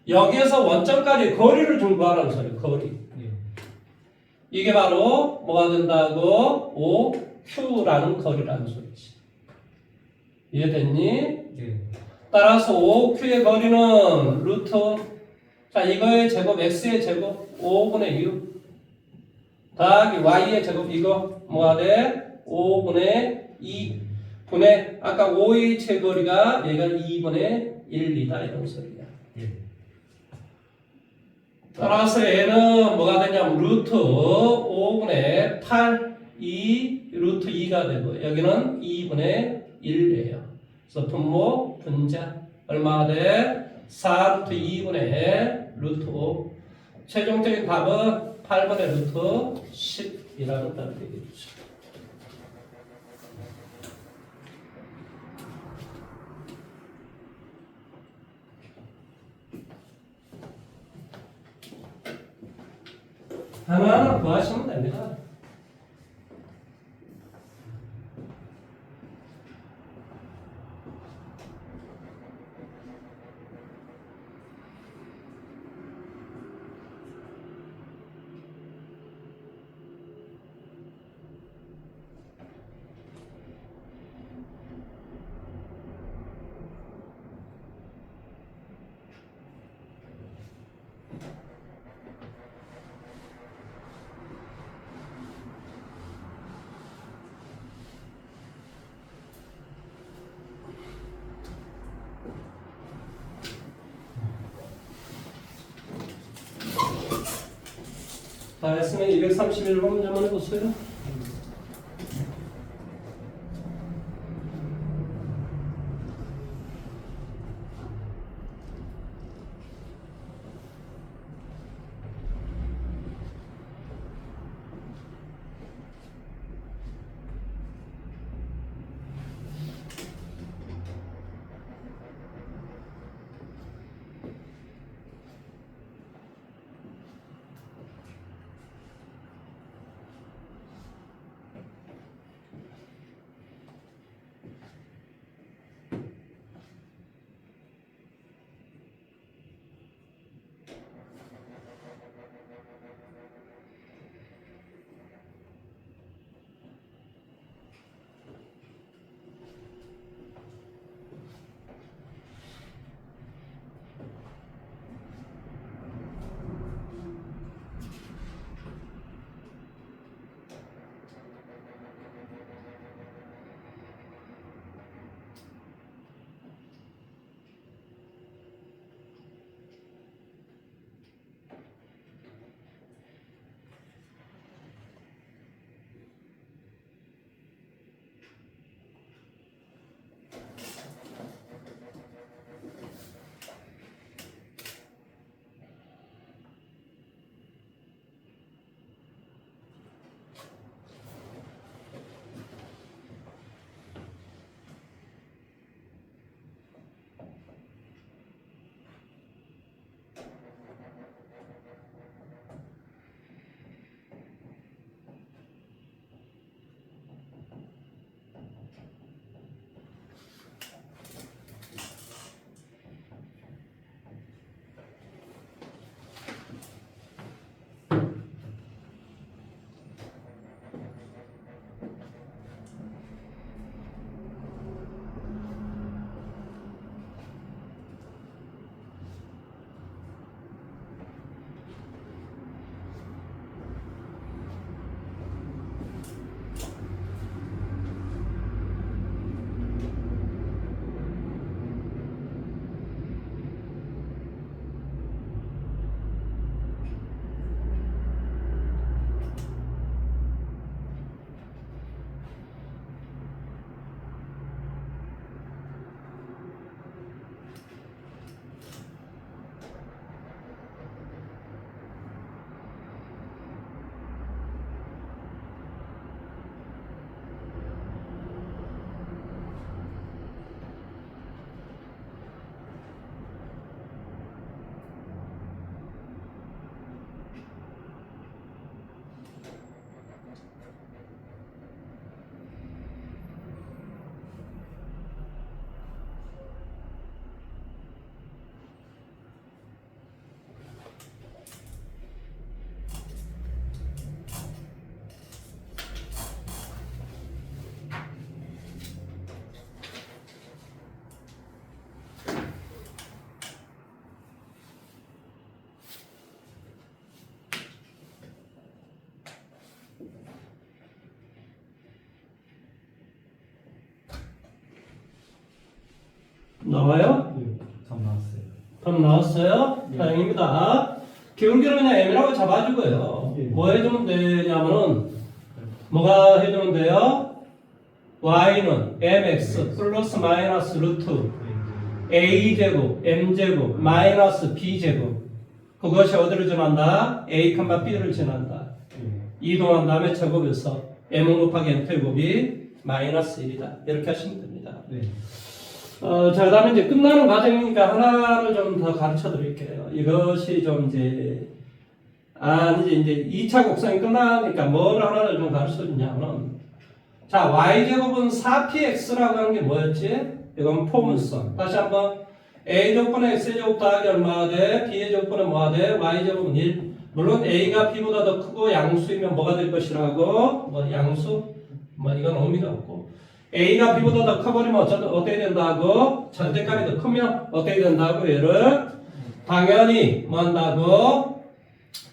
여기에서 원점까지 거리를 좀 구하라는 소리. 거리. 예. 이게 바로 뭐가 된다고? OQ라는 거리라는 소리지. 이해됐니? 예. 따라서 OQ의 거리는 루트 자 이거의 제곱 x의 제곱 5분의 6 더하기 y의 제곱 이거 뭐가 돼? 5분의 2 분의 아까 OH의 거리가 얘가 2분의 1이다 이런 소리야. 예. 따라서 얘는 뭐가 되냐면 루트 5분의 8 2 루트 2가 되고 여기는 2분의 1이에요. 그래서 분모 분자 얼마가 돼? 4 루트 2분의 루트 5 최종적인 답은 8분의 루트 10이라는 답이 되겠죠. 하나하나 구하시면 됩니다. 다 했으면 231번 문제만 해보세요. 나와요? 예. 답 나왔어요. 답 나왔어요? 네. 다행입니다. 기울기를 그냥 m이라고 잡아주고요. 네. 뭐 해주면 되냐면은 뭐가 해주면 돼요? y는 mx 플러스 마이너스 루트 a제곱 m제곱 마이너스 b제곱 그것이 어디를 지난다? a, b를 지난다. 예. 이동한 다음에 제곱에서 m 곱하기 m제곱이 마이너스 1이다. 이렇게 하시면 됩니다. 네. 자, 그 다음에 이제 끝나는 과정이니까 하나를 좀 더 가르쳐 드릴게요. 이것이 좀 이제, 이제 2차 곡선이 끝나니까 뭘 하나를 좀 가르쳐 주냐면, 자, y제곱은 4px라고 하는 게 뭐였지? 이건 포문선. 다시 한번, a제곱분의 x제곱 더하기 얼마가 돼? b의 제곱분의 뭐가 돼? y제곱은 1. 물론 a가 b보다 더 크고 양수이면 뭐가 될 것이라고? 뭐 양수? 뭐 이건 의미가 없고. A가 B보다 더 커버리면 어떻게 된다고? 절대값이 더 크면 어떻게 된다고? 얘를 당연히 뭐 한다고?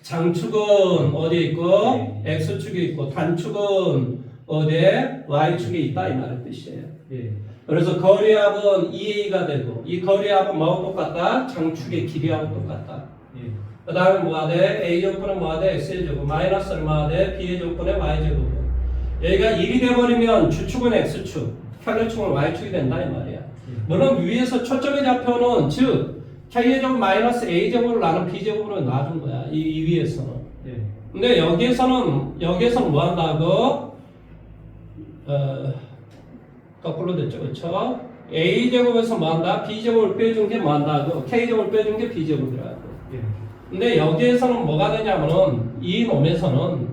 장축은 어디에 있고? X축에 있고 단축은 어디에? Y축에 있다 이 말의 뜻이에요. 예. 그래서 거리합은 2A가 되고 이 거리합은 뭐하고 똑같다? 장축의 길이하고 똑같다. 예. 그 다음에 뭐가 돼? A제곱분은 뭐가 돼? X의 제곱 마이너스 얼마가 돼? B의 제곱분의 Y제곱. 여기가 1이 돼버리면 주축은 X축, 편의축은 Y축이 된다 이 말이야. 물론 위에서 초점이 잡혀는 즉 K의 제곱 마이너스 A제곱을 나눈 B제곱으로 놔준 거야. 이 위에서는. 예. 근데 여기에서는 뭐 한다고? 거꾸로 됐죠. 그렇죠? A제곱에서 뭐 한다? B제곱을 빼준 게 뭐 한다고? K제곱을 빼준 게 B제곱이라고. 예. 근데 여기에서는 뭐가 되냐면은 이 놈에서는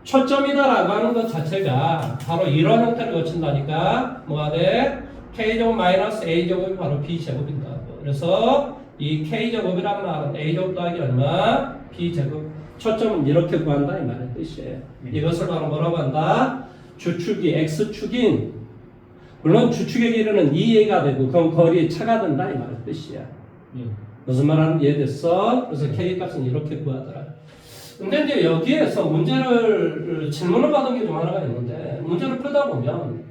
초점이다라고 하는 것 자체가 바로 이런 형태를 거친다니까 뭐가 돼? K제곱 마이너스 A제곱이 바로 B제곱인가. 그래서 이 K제곱이란 말은 A제곱 더하기 얼마? B제곱. 초점은 이렇게 구한다 이 말의 뜻이에요. 이것을 바로 뭐라고 한다? 주축이 X축인 물론 주축의 길이는 2A가 되고 그럼 거리의 차가 된다 이 말의 뜻이야. 예. 무슨 말하는지 이해됐어? 그래서 K 값은 이렇게 구하더라. 근데 이제 여기에서 질문을 받은 게 좀 하나가 있는데, 문제를 풀다 보면,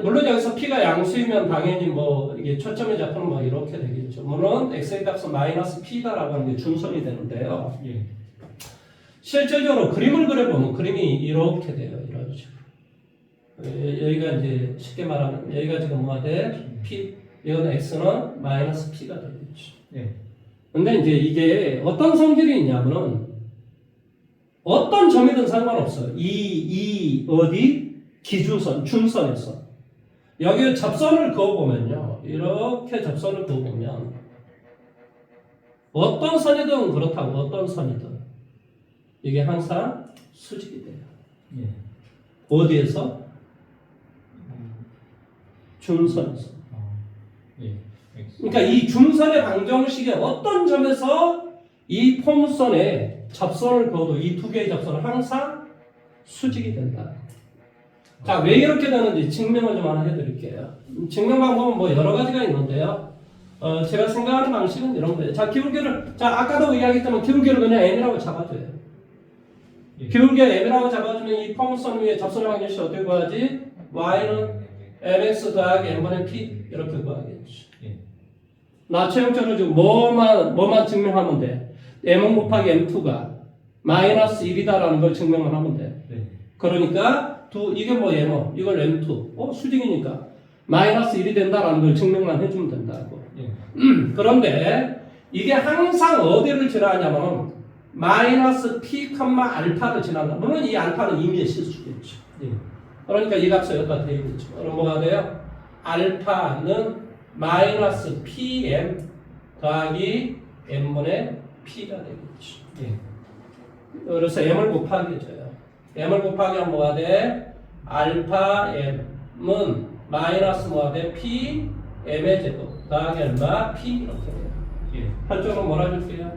물론 여기서 P가 양수이면 당연히 뭐, 이게 초점이 잡히면 뭐 이렇게 되겠죠. 물론 X의 값은 마이너스 P다라고 하는 게 준선이 되는데요. 예. 실제적으로 그림을 그려보면 그림이 이렇게 돼요. 이런 식으로. 여기가 이제 쉽게 말하면, 여기가 지금 뭐가 돼? P. 이건 X는 마이너스 P가 되겠죠. 예. 근데 이제 이게 어떤 성질이 있냐면은 어떤 점이든 상관없어요. 어디? 기준선, 준선에서. 여기 접선을 그어보면요. 이렇게 접선을 그어보면 어떤 선이든 그렇다고 어떤 선이든 이게 항상 수직이 돼요. 예. 어디에서? 준선에서. 예. 그러니까 이 준선의 방정식의 어떤 점에서 이 포물선에 접선을 그어도 이 두 개의 접선은 항상 수직이 된다. 자, 왜 이렇게 되는지 증명을 좀 하나 해드릴게요. 증명 방법은 뭐 여러 가지가 있는데요. 제가 생각하는 방식은 이런 거예요. 자, 아까도 이야기했지만 기울기를 그냥 m이라고 잡아줘요. 예. 기울기 m이라고 잡아주면 이 포물선 위에 접선의 방정식 어떻게 구하지? y는 mx 더하기 m분의 p 이렇게 구하겠죠. 예. 나처형처럼 지금 뭐만 증명하면 돼? m 곱하기 m2가 마이너스 1이다라는 걸 증명만 하면 돼. 네. 그러니까 이게 뭐 m, 이걸 m2. 수직이니까 마이너스 1이 된다라는 걸 증명만 해주면 된다고. 예. 그런데 이게 항상 어디를 지나냐면 마이너스 p, 알파를 지난다. 물론 이 알파는 임의의 실수겠죠. 예. 그러니까 이 값을 여기다 대입했죠. 그럼 뭐가 돼요? 알파는 마이너스 pm 더하기 m분의 p가 되겠죠. 예. 그래서 m을 곱하기 줘요. m을 곱하기 하면 뭐가 돼? 알파 m은 마이너스 뭐가 돼? p m의 제곱 더하기 얼마? p 이렇게 돼요. 예. 한쪽은 뭐라 줄게요?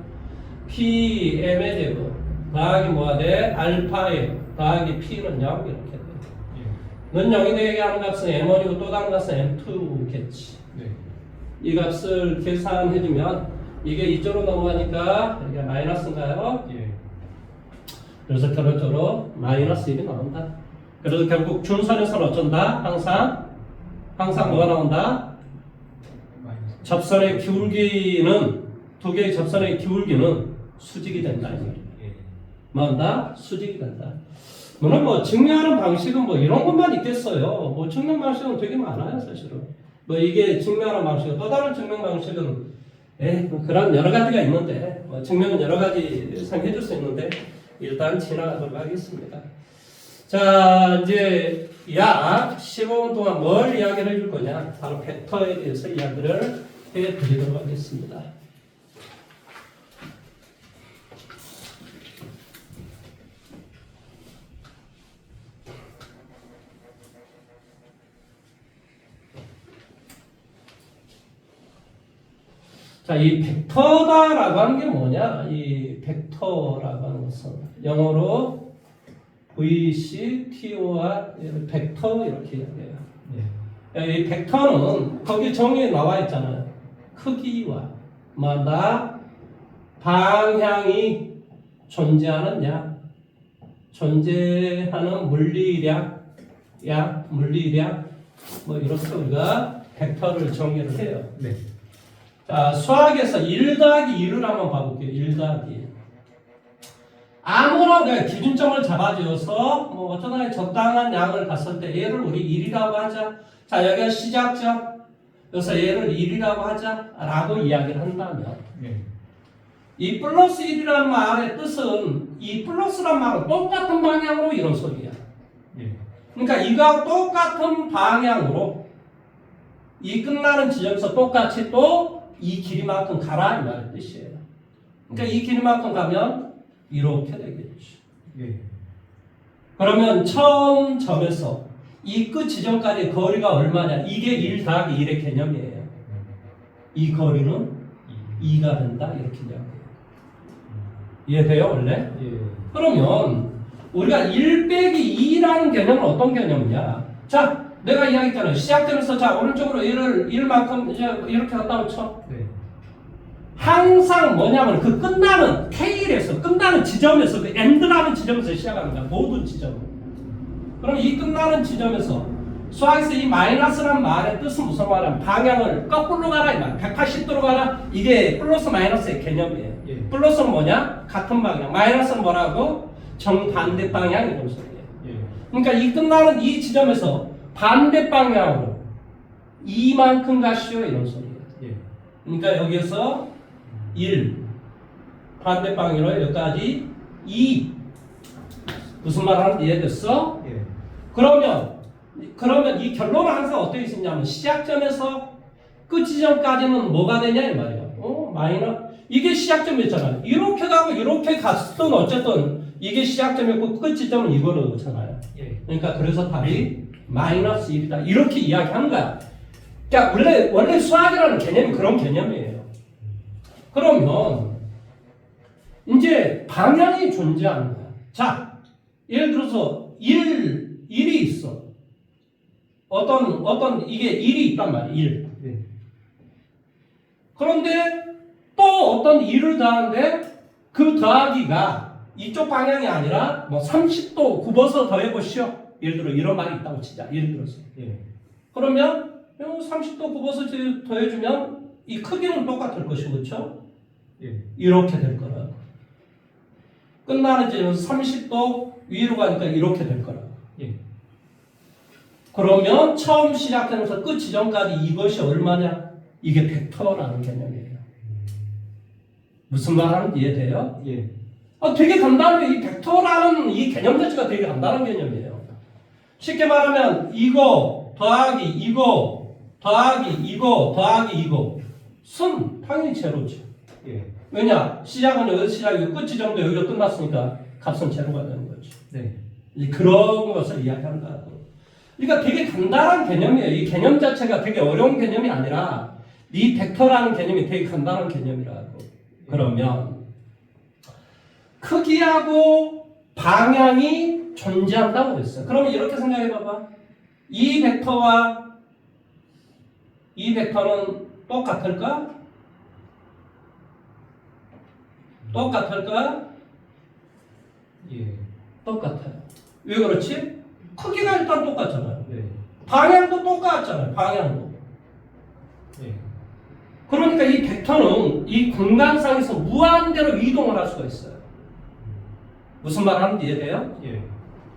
p m의 제곱 더하기 뭐가 돼? 알파 m 더하기 p는 0 이렇게 돼요. 는 0이 되게 하는 값은 m1이고 또 다른 값은 m2겠지. 네. 이 값을 계산해주면 이게 이쪽으로 넘어가니까 여기가 마이너스인가요? 예. 그래서 결론적으로 마이너스 1이 나온다. 그래서 결국 준선에서는 어쩐다? 항상 뭐가 나온다? 접선의 기울기는 두 개의 접선의 기울기는 수직이 된다. 예. 뭐한다? 수직이 된다. 물론 뭐 증명하는 방식은 뭐 이런 것만 있겠어요. 뭐 증명 방식은 되게 많아요, 사실은. 뭐 이게 증명하는 방식, 또 다른 증명 방식은 뭐 그런 여러 가지가 있는데 뭐 증명은 여러 가지 해줄 수 있는데 일단 지나가도록 하겠습니다. 자, 이제 약 15분 동안 뭘 이야기를 해줄 거냐? 바로 벡터에 대해서 이야기를 해드리도록 하겠습니다. 자, 이 벡터다라고 하는 게 뭐냐? 이 벡터라고 하는 것은 영어로 VCTOR 벡터 이렇게 이야기해요. 예. 이 벡터는 거기 정의에 나와 있잖아요. 크기와 뭐다 방향이 존재하는 약, 존재하는 물리량 뭐 이렇게 우리가 벡터를 정의를 해요. 네. 자, 수학에서 1 더하기 1을 한번 봐볼게요. 1 더하기 1. 아무나 우리가 기준점을 잡아줘서 뭐 어쩌다 적당한 양을 갔을 때 얘를 우리 1이라고 하자. 자, 여기가 시작점. 그래서 얘를 1이라고 하자라고 이야기를 한다면 예. 이 플러스 1이라는 말의 뜻은 이 플러스란 말은 똑같은 방향으로 이런 소리야. 예. 그러니까 이거하고 똑같은 방향으로 이 끝나는 지점에서 똑같이 또 이 길이만큼 가라 이 말의 뜻이에요. 그러니까 이 길이만큼 가면 이렇게 되겠죠. 예. 그러면 처음 점에서 이 끝 지점까지의 거리가 얼마냐? 이게 1 더하기 1의 개념이에요. 이 거리는 2가 된다 이렇게 이야기해요. 이해돼요 원래? 예. 그러면 우리가 1 빼기 2라는 개념은 어떤 개념이냐? 자, 내가 이야기했잖아요. 시작점에서 자 오른쪽으로 1만큼 이제 이렇게 갔다고 쳐. 네. 항상 뭐냐면 그 끝나는 테일에서 끝나는 지점에서 그 엔드라는 지점에서 시작합니다. 모든 지점. 그럼 이 끝나는 지점에서 수학에서 이 마이너스란 말의 뜻은 무슨 말이냐면 방향을 거꾸로 가라 이 말. 180도로 가라. 이게 플러스 마이너스의 개념이에요. 예. 플러스는 뭐냐? 같은 방향. 마이너스는 뭐라고? 정반대 방향 이런 소리예요. 예. 그러니까 이 끝나는 이 지점에서 반대 방향으로 이만큼 가시오 이런 소리예요. 예. 그러니까 여기에서 1 반대 방향으로 여기까지 2 무슨 말 하는지 이해됐어? 예. 그러면 이 결론은 항상 어떻게 있냐면 시작점에서 끝 지점까지는 뭐가 되냐 이 말이에요. 마이너스 이게 시작점이었잖아요. 이렇게 가고 이렇게 갔든 어쨌든 이게 시작점이었고 끝 지점은 이거는 그렇잖아요. 예. 그러니까 그래서 답이 마이너스 1이다 이렇게 이야기하는 거야. 그러니까 원래 수학이라는 개념이 그런 개념이에요. 그러면 이제 방향이 존재하는 거야. 자, 예를 들어서 1이 있어. 어떤 이게 1이 있단 말이야. 1. 예. 그런데 또 어떤 1을 더하는데 그 더하기가 이쪽 방향이 아니라 뭐 30도 굽어서 더해보시오. 예를 들어 이런 말이 있다고 치자. 예를 들어서. 예. 그러면 30도 굽어서 더해주면 이 크기는 똑같을 것이고 그렇죠? 예. 이렇게 될 거라고. 끝나는 지점에서 30도 위로 가니까 이렇게 될 거라고. 예. 그러면 처음 시작하면서 끝 지점까지 이것이 얼마냐? 이게 벡터라는 개념이에요. 무슨 말 하는지 이해돼요? 예. 되게 간단해요. 이 벡터라는 이 개념 자체가 되게 간단한 개념이에요. 쉽게 말하면 이거 더하기 이거 더하기 이거 더하기 이거 순 당연히 제로죠. 예. 왜냐? 시작은 여기서 시작이고 끝 지점도 여기가 끝났으니까 값은 제로가 되는 거죠. 네. 이제 그런 것을 이야기한다. 그러니까 되게 간단한 개념이에요. 이 개념 자체가 되게 어려운 개념이 아니라 이 벡터라는 개념이 되게 간단한 개념이라고. 그러면 크기하고 방향이 존재한다고 그랬어요. 그러면 이렇게 생각해 봐봐. 이 벡터는 똑같을까? 똑같을까? 예. 똑같아요. 왜 그렇지? 크기가 일단 똑같잖아요. 네. 방향도 똑같잖아요. 방향도. 예. 그러니까 이 벡터는 이 공간상에서 무한대로 이동을 할 수가 있어요. 무슨 말 하는지 이해돼요? 예.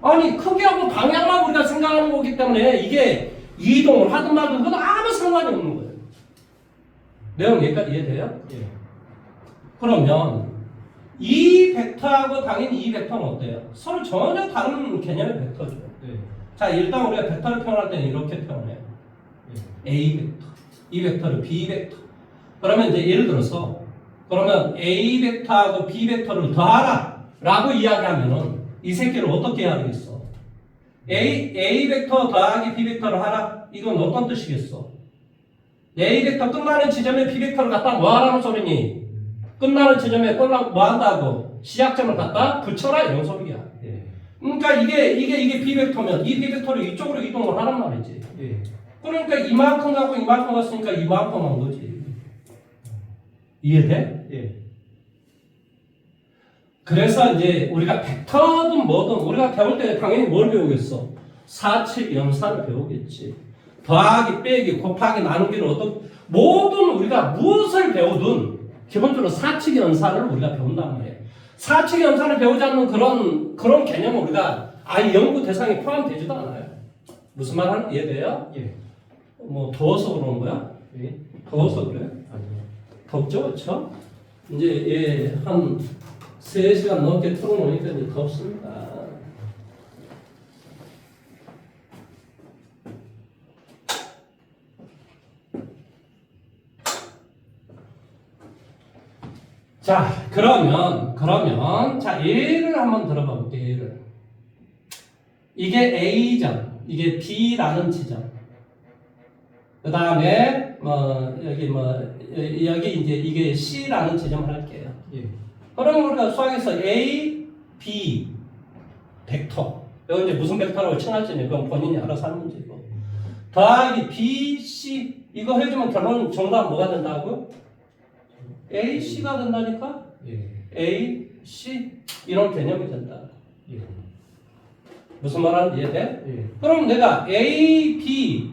아니 크기하고 방향만 우리가 생각하는 거기 때문에 이게 이동을 하든 말든 그건 아무 상관이 없는 거예요. 내용 여기까지 이해돼요? 예. 그러면 이 벡터하고 당연히 이 벡터는 어때요? 서로 전혀 다른 개념의 벡터죠. 예. 자 일단 우리가 벡터를 표현할 때는 이렇게 표현해요. A 벡터, 이 벡터를 B 벡터. 그러면 이제 예를 들어서 그러면 A 벡터하고 B 벡터를 더하라 라고 이야기하면은 이 새끼를 어떻게 해야 되겠어? A 벡터 더하기 B 벡터를 하라. 이건 어떤 뜻이겠어? A 벡터 끝나는 지점에 B 벡터를 갖다 뭐 하라는 소리니? 끝나는 지점에 뭐 한다고? 시작점을 갖다 붙여라 이런 소리야. 예. 그러니까 이게 B 벡터면 이 B 벡터를 이쪽으로 이동을 하란 말이지. 예. 그러니까 이만큼 가고 이만큼 갔으니까 이만큼 한 거지. 이해돼? 예. 그래서 이제 우리가 벡터든 뭐든 우리가 배울 때 당연히 뭘 배우겠어? 사칙 연산을 배우겠지. 더하기, 빼기, 곱하기, 나누기를 모든 우리가 무엇을 배우든 기본적으로 사칙 연산을 우리가 배운단 말이에요. 사칙 연산을 배우지 않는 그런 개념은 우리가 아예 연구 대상에 포함되지도 않아요. 무슨 말 하는지 이해돼요? 예. 뭐 더워서 그러는 거야? 예. 더워서 그래? 아니요. 덥죠, 그렇죠? 이제 한 3시간 넘게 틀어놓으니까 이제 덥습니다. 자, 그러면 자 예를 한번 들어봐 볼게요. 예를. 이게 A점, 이게 B라는 지점. 그 다음에 여기 이제 이게 C라는 지점을 할게요. 예. 그럼 우리가 수학에서 A, B 벡터 이거 이제 무슨 벡터라고 칭할지는 그건 본인이 알아서 하는 문제고 더하기 B, C 이거 해주면 결론 정답 뭐가 된다고? A, C가 된다니까? 예. A, C 이런 개념이 된다. 예. 무슨 말 하는지 이해돼? 예. 그럼 내가 A, B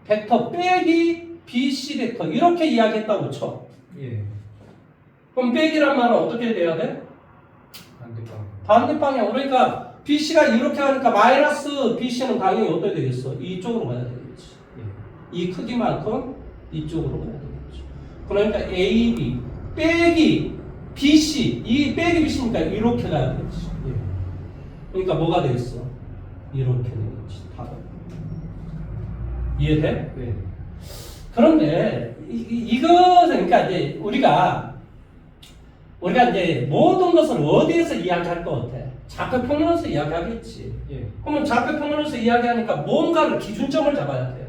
벡터 빼기 B, C 벡터 이렇게 이야기했다고 쳐. 예. 그럼 빼기란 말은 어떻게 돼야 돼? 반대방. 반대 방향. 그러니까 BC가 이렇게 하니까 마이너스 BC는 당연히 어떻게 되겠어? 이쪽으로 가야 되겠지. 예. 이 크기만큼 이쪽으로 가야 되겠지. 그러니까 AB 빼기 BC 이 빼기 BC니까 이렇게 가야 되겠지. 예. 그러니까 뭐가 되겠어? 이렇게 되겠지. 답은. 이해돼? 네. 그런데 이거 그러니까 이제 우리가 이제 모든 것을 어디에서 이야기할 것 같아? 좌표평면에서 이야기하겠지. 예. 그러면 좌표평면에서 이야기하니까 뭔가를 기준점을 잡아야 돼요.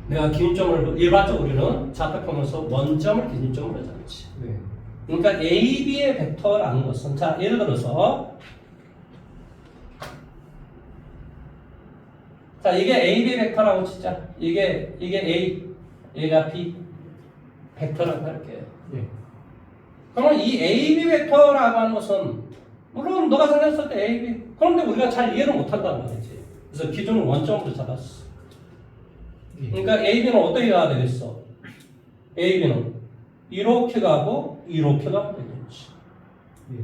내가 기준점을 일반적으로 우리는 좌표평면에서 원점을 기준점으로 잡지. 네. 그러니까 A, B의 벡터라는 것은 자 예를 들어서 자 이게 A, B 벡터라고 치자. 이게 A, 얘가 B 벡터라고 할게요. 예. 그러면 이 A, B 벡터라고 하는 것은 물론 너가 생각했을 때 A, B 그런데 우리가 잘 이해를 못한단 말이지. 그래서 기준을 원점으로 잡았어. 예. 그러니까 A, B는 어떻게 가야 되겠어? A, B는 이렇게 가고 이렇게 가면 되겠지. 예.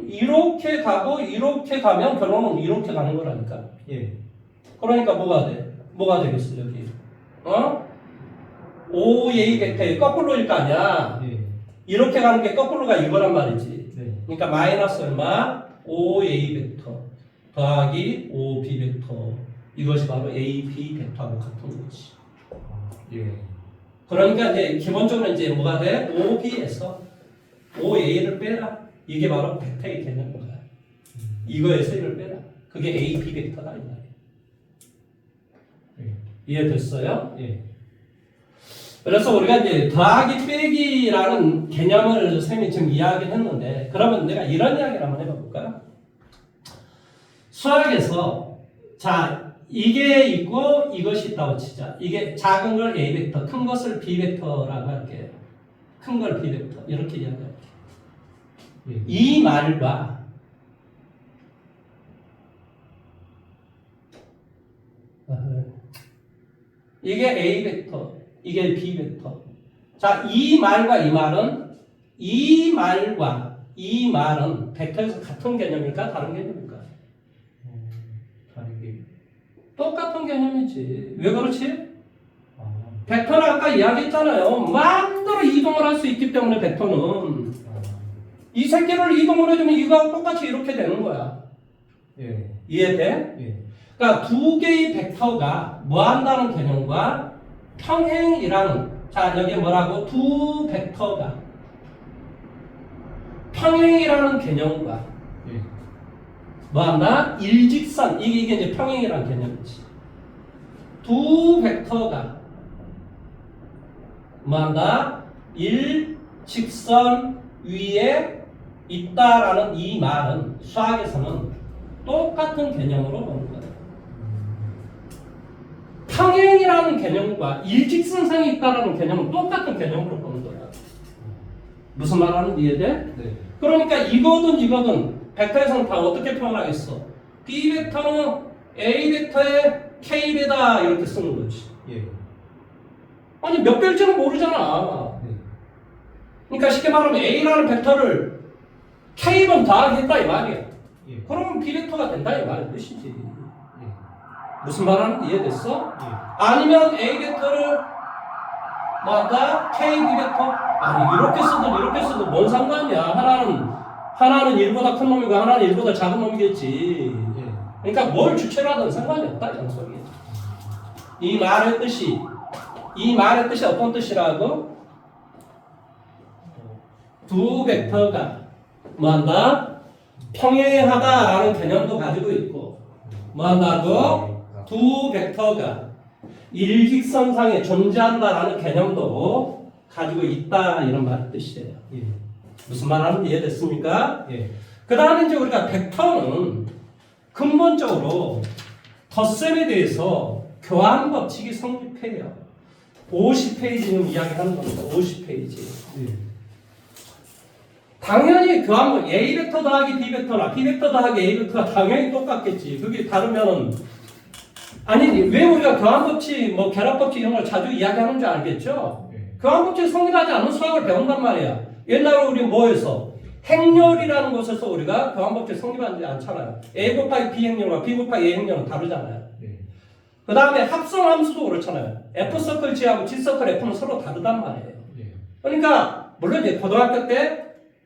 이렇게 가고 이렇게 가면 결론은 이렇게 가는 거라니까. 예. 그러니까 뭐가 돼? 뭐가 되겠어 여기? OA 벡터의 거꾸로일 거 아니야. 예. 이렇게 가는 게 거꾸로가 이거란 말이지. 네. 그러니까 마이너스 얼마? OA 벡터 더하기 OB 벡터 이것이 바로 AB 벡터하고 같은 거지. 예. 그러니까 이제 기본적으로 이제 뭐가 돼? OB에서 OA를 빼라. 이게 바로 벡터의 개념인 거야. 이거에서 이를 빼라. 그게 AB 벡터다 이 말이야. 예. 이해됐어요? 예. 그래서 우리가 이제 더하기 빼기라는 개념을 선생님이 지금 이야기를 했는데 그러면 내가 이런 이야기를 한번 해볼까요? 수학에서 자 이게 있고 이것이 있다고 치자. 이게 작은 걸 A 벡터, 큰 것을 B 벡터라고 할게요. 큰 걸 B 벡터 이렇게 이야기할게요. 예. 이 말과 이게 A 벡터, 이게 B 벡터. 자, 이 말과 이 말은 이 말과 이 말은 벡터에서 같은 개념일까 다른 개념일까? 다른 게. 똑같은 개념이지. 왜 그렇지? 아, 벡터는 아까 이야기했잖아요. 마음대로 이동을 할 수 있기 때문에 벡터는 아, 이 새끼를 이동을 해주면 이거하고 똑같이 이렇게 되는 거야. 예, 이해돼? 예, 그러니까 두 개의 벡터가 뭐 한다는 개념과 평행이라는, 자 여기 뭐라고? 두 벡터가 평행이라는 개념과 예, 뭐 한다? 일직선, 이게 이제 평행이라는 개념이지. 두 벡터가 뭐 한다? 일직선 위에 있다라는 이 말은 수학에서는 똑같은 개념으로 보는 거예요. 평행이라는 개념과 일직선상에 있다라는 개념은 똑같은 개념으로 보는 거야. 무슨 말하는지 이해돼? 네, 그러니까 이거든 벡터에서는 다 어떻게 표현하겠어? B 벡터는 A 벡터의 K배다 이렇게 쓰는 거지. 예, 아니 몇 배일지는 모르잖아. 네, 그러니까 쉽게 말하면 A라는 벡터를 K번 더하겠다 이 말이야. 예, 그러면 B 벡터가 된다 이 말의 뜻이지. 예, 무슨 말하는지 이해됐어? 예, 아니면 A 벡터를 뭐한다? K, B 벡터? 아니 이렇게 쓰든 뭔 상관이야. 하나는 1보다 큰 놈이고 하나는 1보다 작은 놈이겠지. 예. 그러니까 뭘 주체로 하든 상관이 없다 이런 소리야. 이 말의 뜻이 어떤 뜻이라고? 두 벡터가 뭐한다? 평행하다라는 개념도 가지고 있고 뭐한다고? 두 벡터가 일직선상에 존재한다라는 개념도 가지고 있다 이런 말의 뜻이에요. 예, 무슨 말하는지 이해됐습니까? 예, 그 다음에 이제 우리가 벡터는 근본적으로 덧셈에 대해서 교환 법칙이 성립해요. 50페이지는 이야기하는 겁니다. 50페이지. 예, 당연히 교환 A 벡터 더하기 B 벡터나 B 벡터 더하기 A 벡터가 당연히 똑같겠지. 그게 다르면은 아니 왜 우리가 교환 법칙, 뭐 결합 법칙 이런 걸 자주 이야기하는 줄 알겠죠? 예, 교환 법칙 성립하지 않은 수학을 배운단 말이야. 옛날에 우리 뭐에서 행렬이라는 곳에서 우리가 교환 법칙 성립하지 않잖아요. A 곱하기 B 행렬과 B 곱하기 A 행렬은 다르잖아요. 예, 그 다음에 합성함수도 그렇잖아요. F 서클 G하고 G 서클 F는 서로 다르단 말이에요. 예, 그러니까 물론 이제 고등학교 때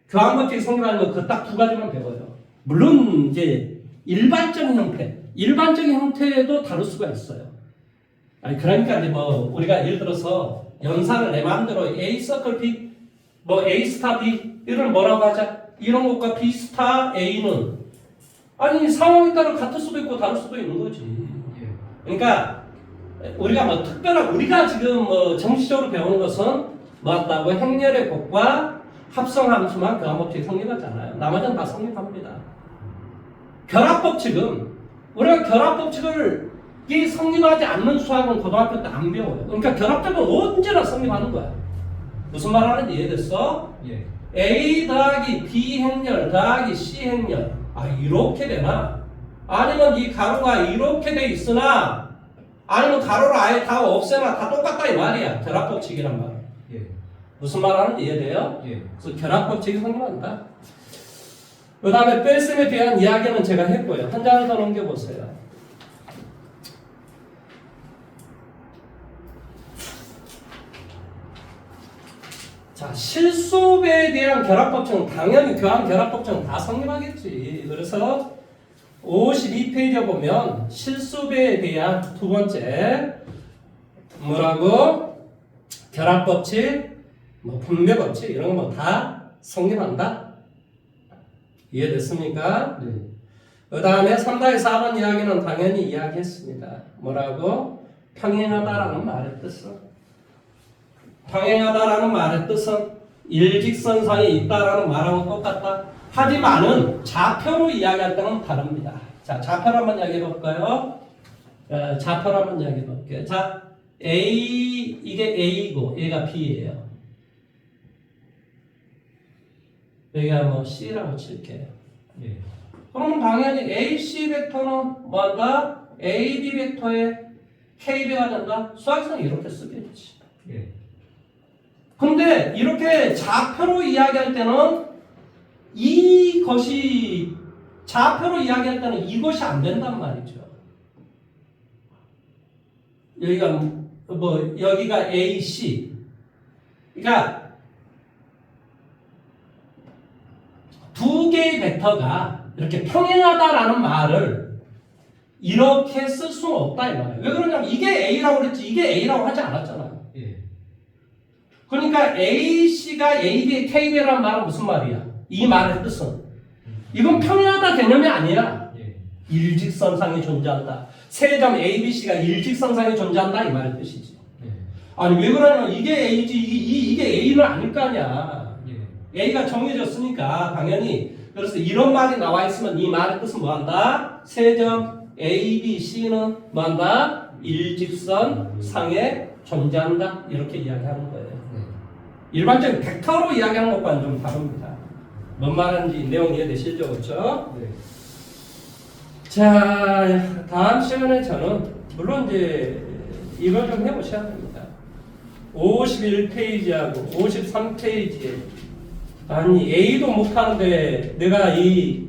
교환 법칙 성립하는 거 그 딱 두 가지만 배워요. 물론 이제 일반적인 형태도 다를 수가 있어요. 아니 그러니까 이제 뭐 우리가 예를 들어서 연산을 내 마음대로 A 서클 B, 뭐 A 스타 B 이걸 뭐라고 하자. 이런 것과 B 스타 A는 아니 상황에 따라 같을 수도 있고 다를 수도 있는 거지. 예, 그러니까 우리가 뭐 특별한 우리가 지금 뭐 정식적으로 배우는 것은 뭐한다고 행렬의 곱과 합성함수만 교환법칙 성립하잖아요. 나머지는 다 성립합니다. 결합법칙은 우리가 결합법칙을 이 성립하지 않는 수학은 고등학교 때 안 배워요. 그러니까 결합법은 언제나 성립하는 거야. 무슨 말 하는지 이해됐어? 예, A 더하기 B 행렬 더하기 C 행렬 아 이렇게 되나? 아니면 이 가로가 이렇게 돼 있으나 아니면 가로를 아예 다 없애나 다 똑같다 이 말이야. 결합법칙이란 말. 예, 무슨 말 하는지 이해돼요? 예, 그래서 결합법칙이 성립한다. 그 다음에 뺄셈에 대한 이야기는 제가 했고요. 한 장을 더 넘겨보세요. 자, 실수배에 대한 결합법칙은 당연히 교환 결합법칙은 다 성립하겠지. 그래서 52페이지에 보면 실수배에 대한 두 번째 뭐라고? 결합법칙, 뭐 분배법칙 이런 거 다 성립한다. 이해됐습니까? 네, 그 다음에 3-4번 이야기는 당연히 이야기했습니다. 뭐라고? 평행하다라는 말의 뜻은 평행하다라는 말의 뜻은 일직선상에 있다라는 말하고 똑같다. 하지만은 좌표로 이야기할 때는 다릅니다. 자, 좌표로 한번 이야기해 볼까요? 좌표로 한번 이야기해 볼게요. 자, A 이게 A고 얘가 B예요. 여기가 뭐 C라고 칠게요. 예, 그러면 당연히 AC 벡터는 뭐한다? AB 벡터의 KB가 된다? 수학에서는 이렇게 쓰겠지. 예, 근데 이렇게 좌표로 이야기할 때는 이것이 좌표로 이야기할 때는 이것이 안 된단 말이죠. 여기가 A, C. 그러니까 두 개의 벡터가 이렇게 평행하다라는 말을 이렇게 쓸 수는 없다 이 말이에요. 왜 그러냐면 이게 A라고 그랬지 이게 A라고 하지 않았잖아요. 예. 그러니까 AC가 AB, KB라는 말은 무슨 말이야? 이 말의 뜻은 이건 평행하다 개념이 아니야. 예. 일직선상에 존재한다. 세 점 ABC가 일직선상에 존재한다 이 말의 뜻이지. 예. 아니 왜 그러냐면 이게 A지 이게 A는 아닐 거 아니야. 예. A가 정해졌으니까 당연히 그래서 이런 말이 나와 있으면 이 말의 뜻은 뭐한다? 세 점 ABC는 뭐한다? 일직선상에 존재한다 이렇게 이야기하는 거예요. 일반적인 벡터로 이야기하는 것과는 좀 다릅니다. 뭔 말하는지 내용 이해되시죠? 그렇죠? 네. 자, 다음 시간에 저는 물론 이제 이걸 좀 해보셔야 됩니다. 51페이지하고 53페이지에 아니 A도 못하는데 내가 이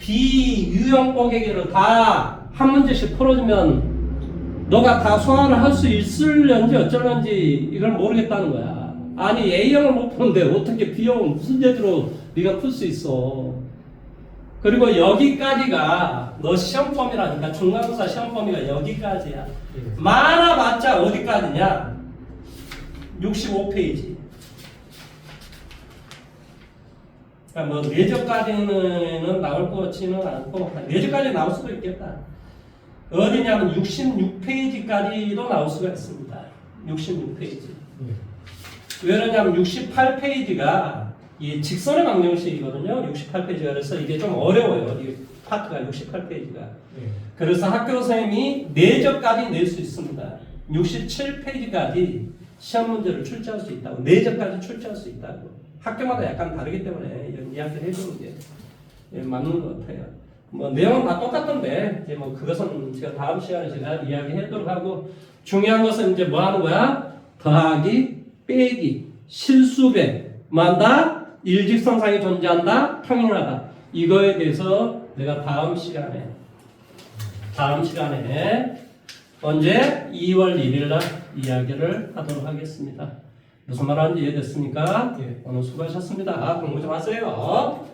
B 유형 뽀개기를 다 한 문제씩 풀어주면 너가 다 소화를 할 수 있을런지 어쩔런지 이걸 모르겠다는 거야. 아니 A형을 못 푸는데 어떻게 B형을 무슨 제대로 네가 풀 수 있어. 그리고 여기까지가 너 시험범위라니까 중간고사 시험범위가 여기까지야. 많아봤자 어디까지냐? 65페이지. 그러니까 뭐 내적까지는 나올 것 같지는 않고 내적까지 나올 수도 있겠다. 어디냐면 66페이지까지도 나올 수가 있습니다. 66페이지. 왜 그러냐면 68페이지가 이 직선의 방정식이거든요. 68페이지가 그래서 이게 좀 어려워요. 이 파트가 68페이지가. 그래서 학교 선생님이 내적까지 낼 수 있습니다. 67페이지까지 시험 문제를 출제할 수 있다고. 내적까지 출제할 수 있다고. 학교마다 약간 다르기 때문에 이런 이야기를 해주는 게 맞는 것 같아요. 뭐 내용은 다 똑같던데 이제 뭐 그것은 제가 다음 시간에 제가 이야기하도록 하고 중요한 것은 이제 뭐 하는 거야? 더하기, 빼기, 실수배, 만다, 일직선상에 존재한다, 평행하다. 이거에 대해서 내가 다음 시간에 언제 2월 1일 날 이야기를 하도록 하겠습니다. 무슨 말 하는지 이해됐습니까? 예. 오늘 수고하셨습니다. 공부 좀 하세요.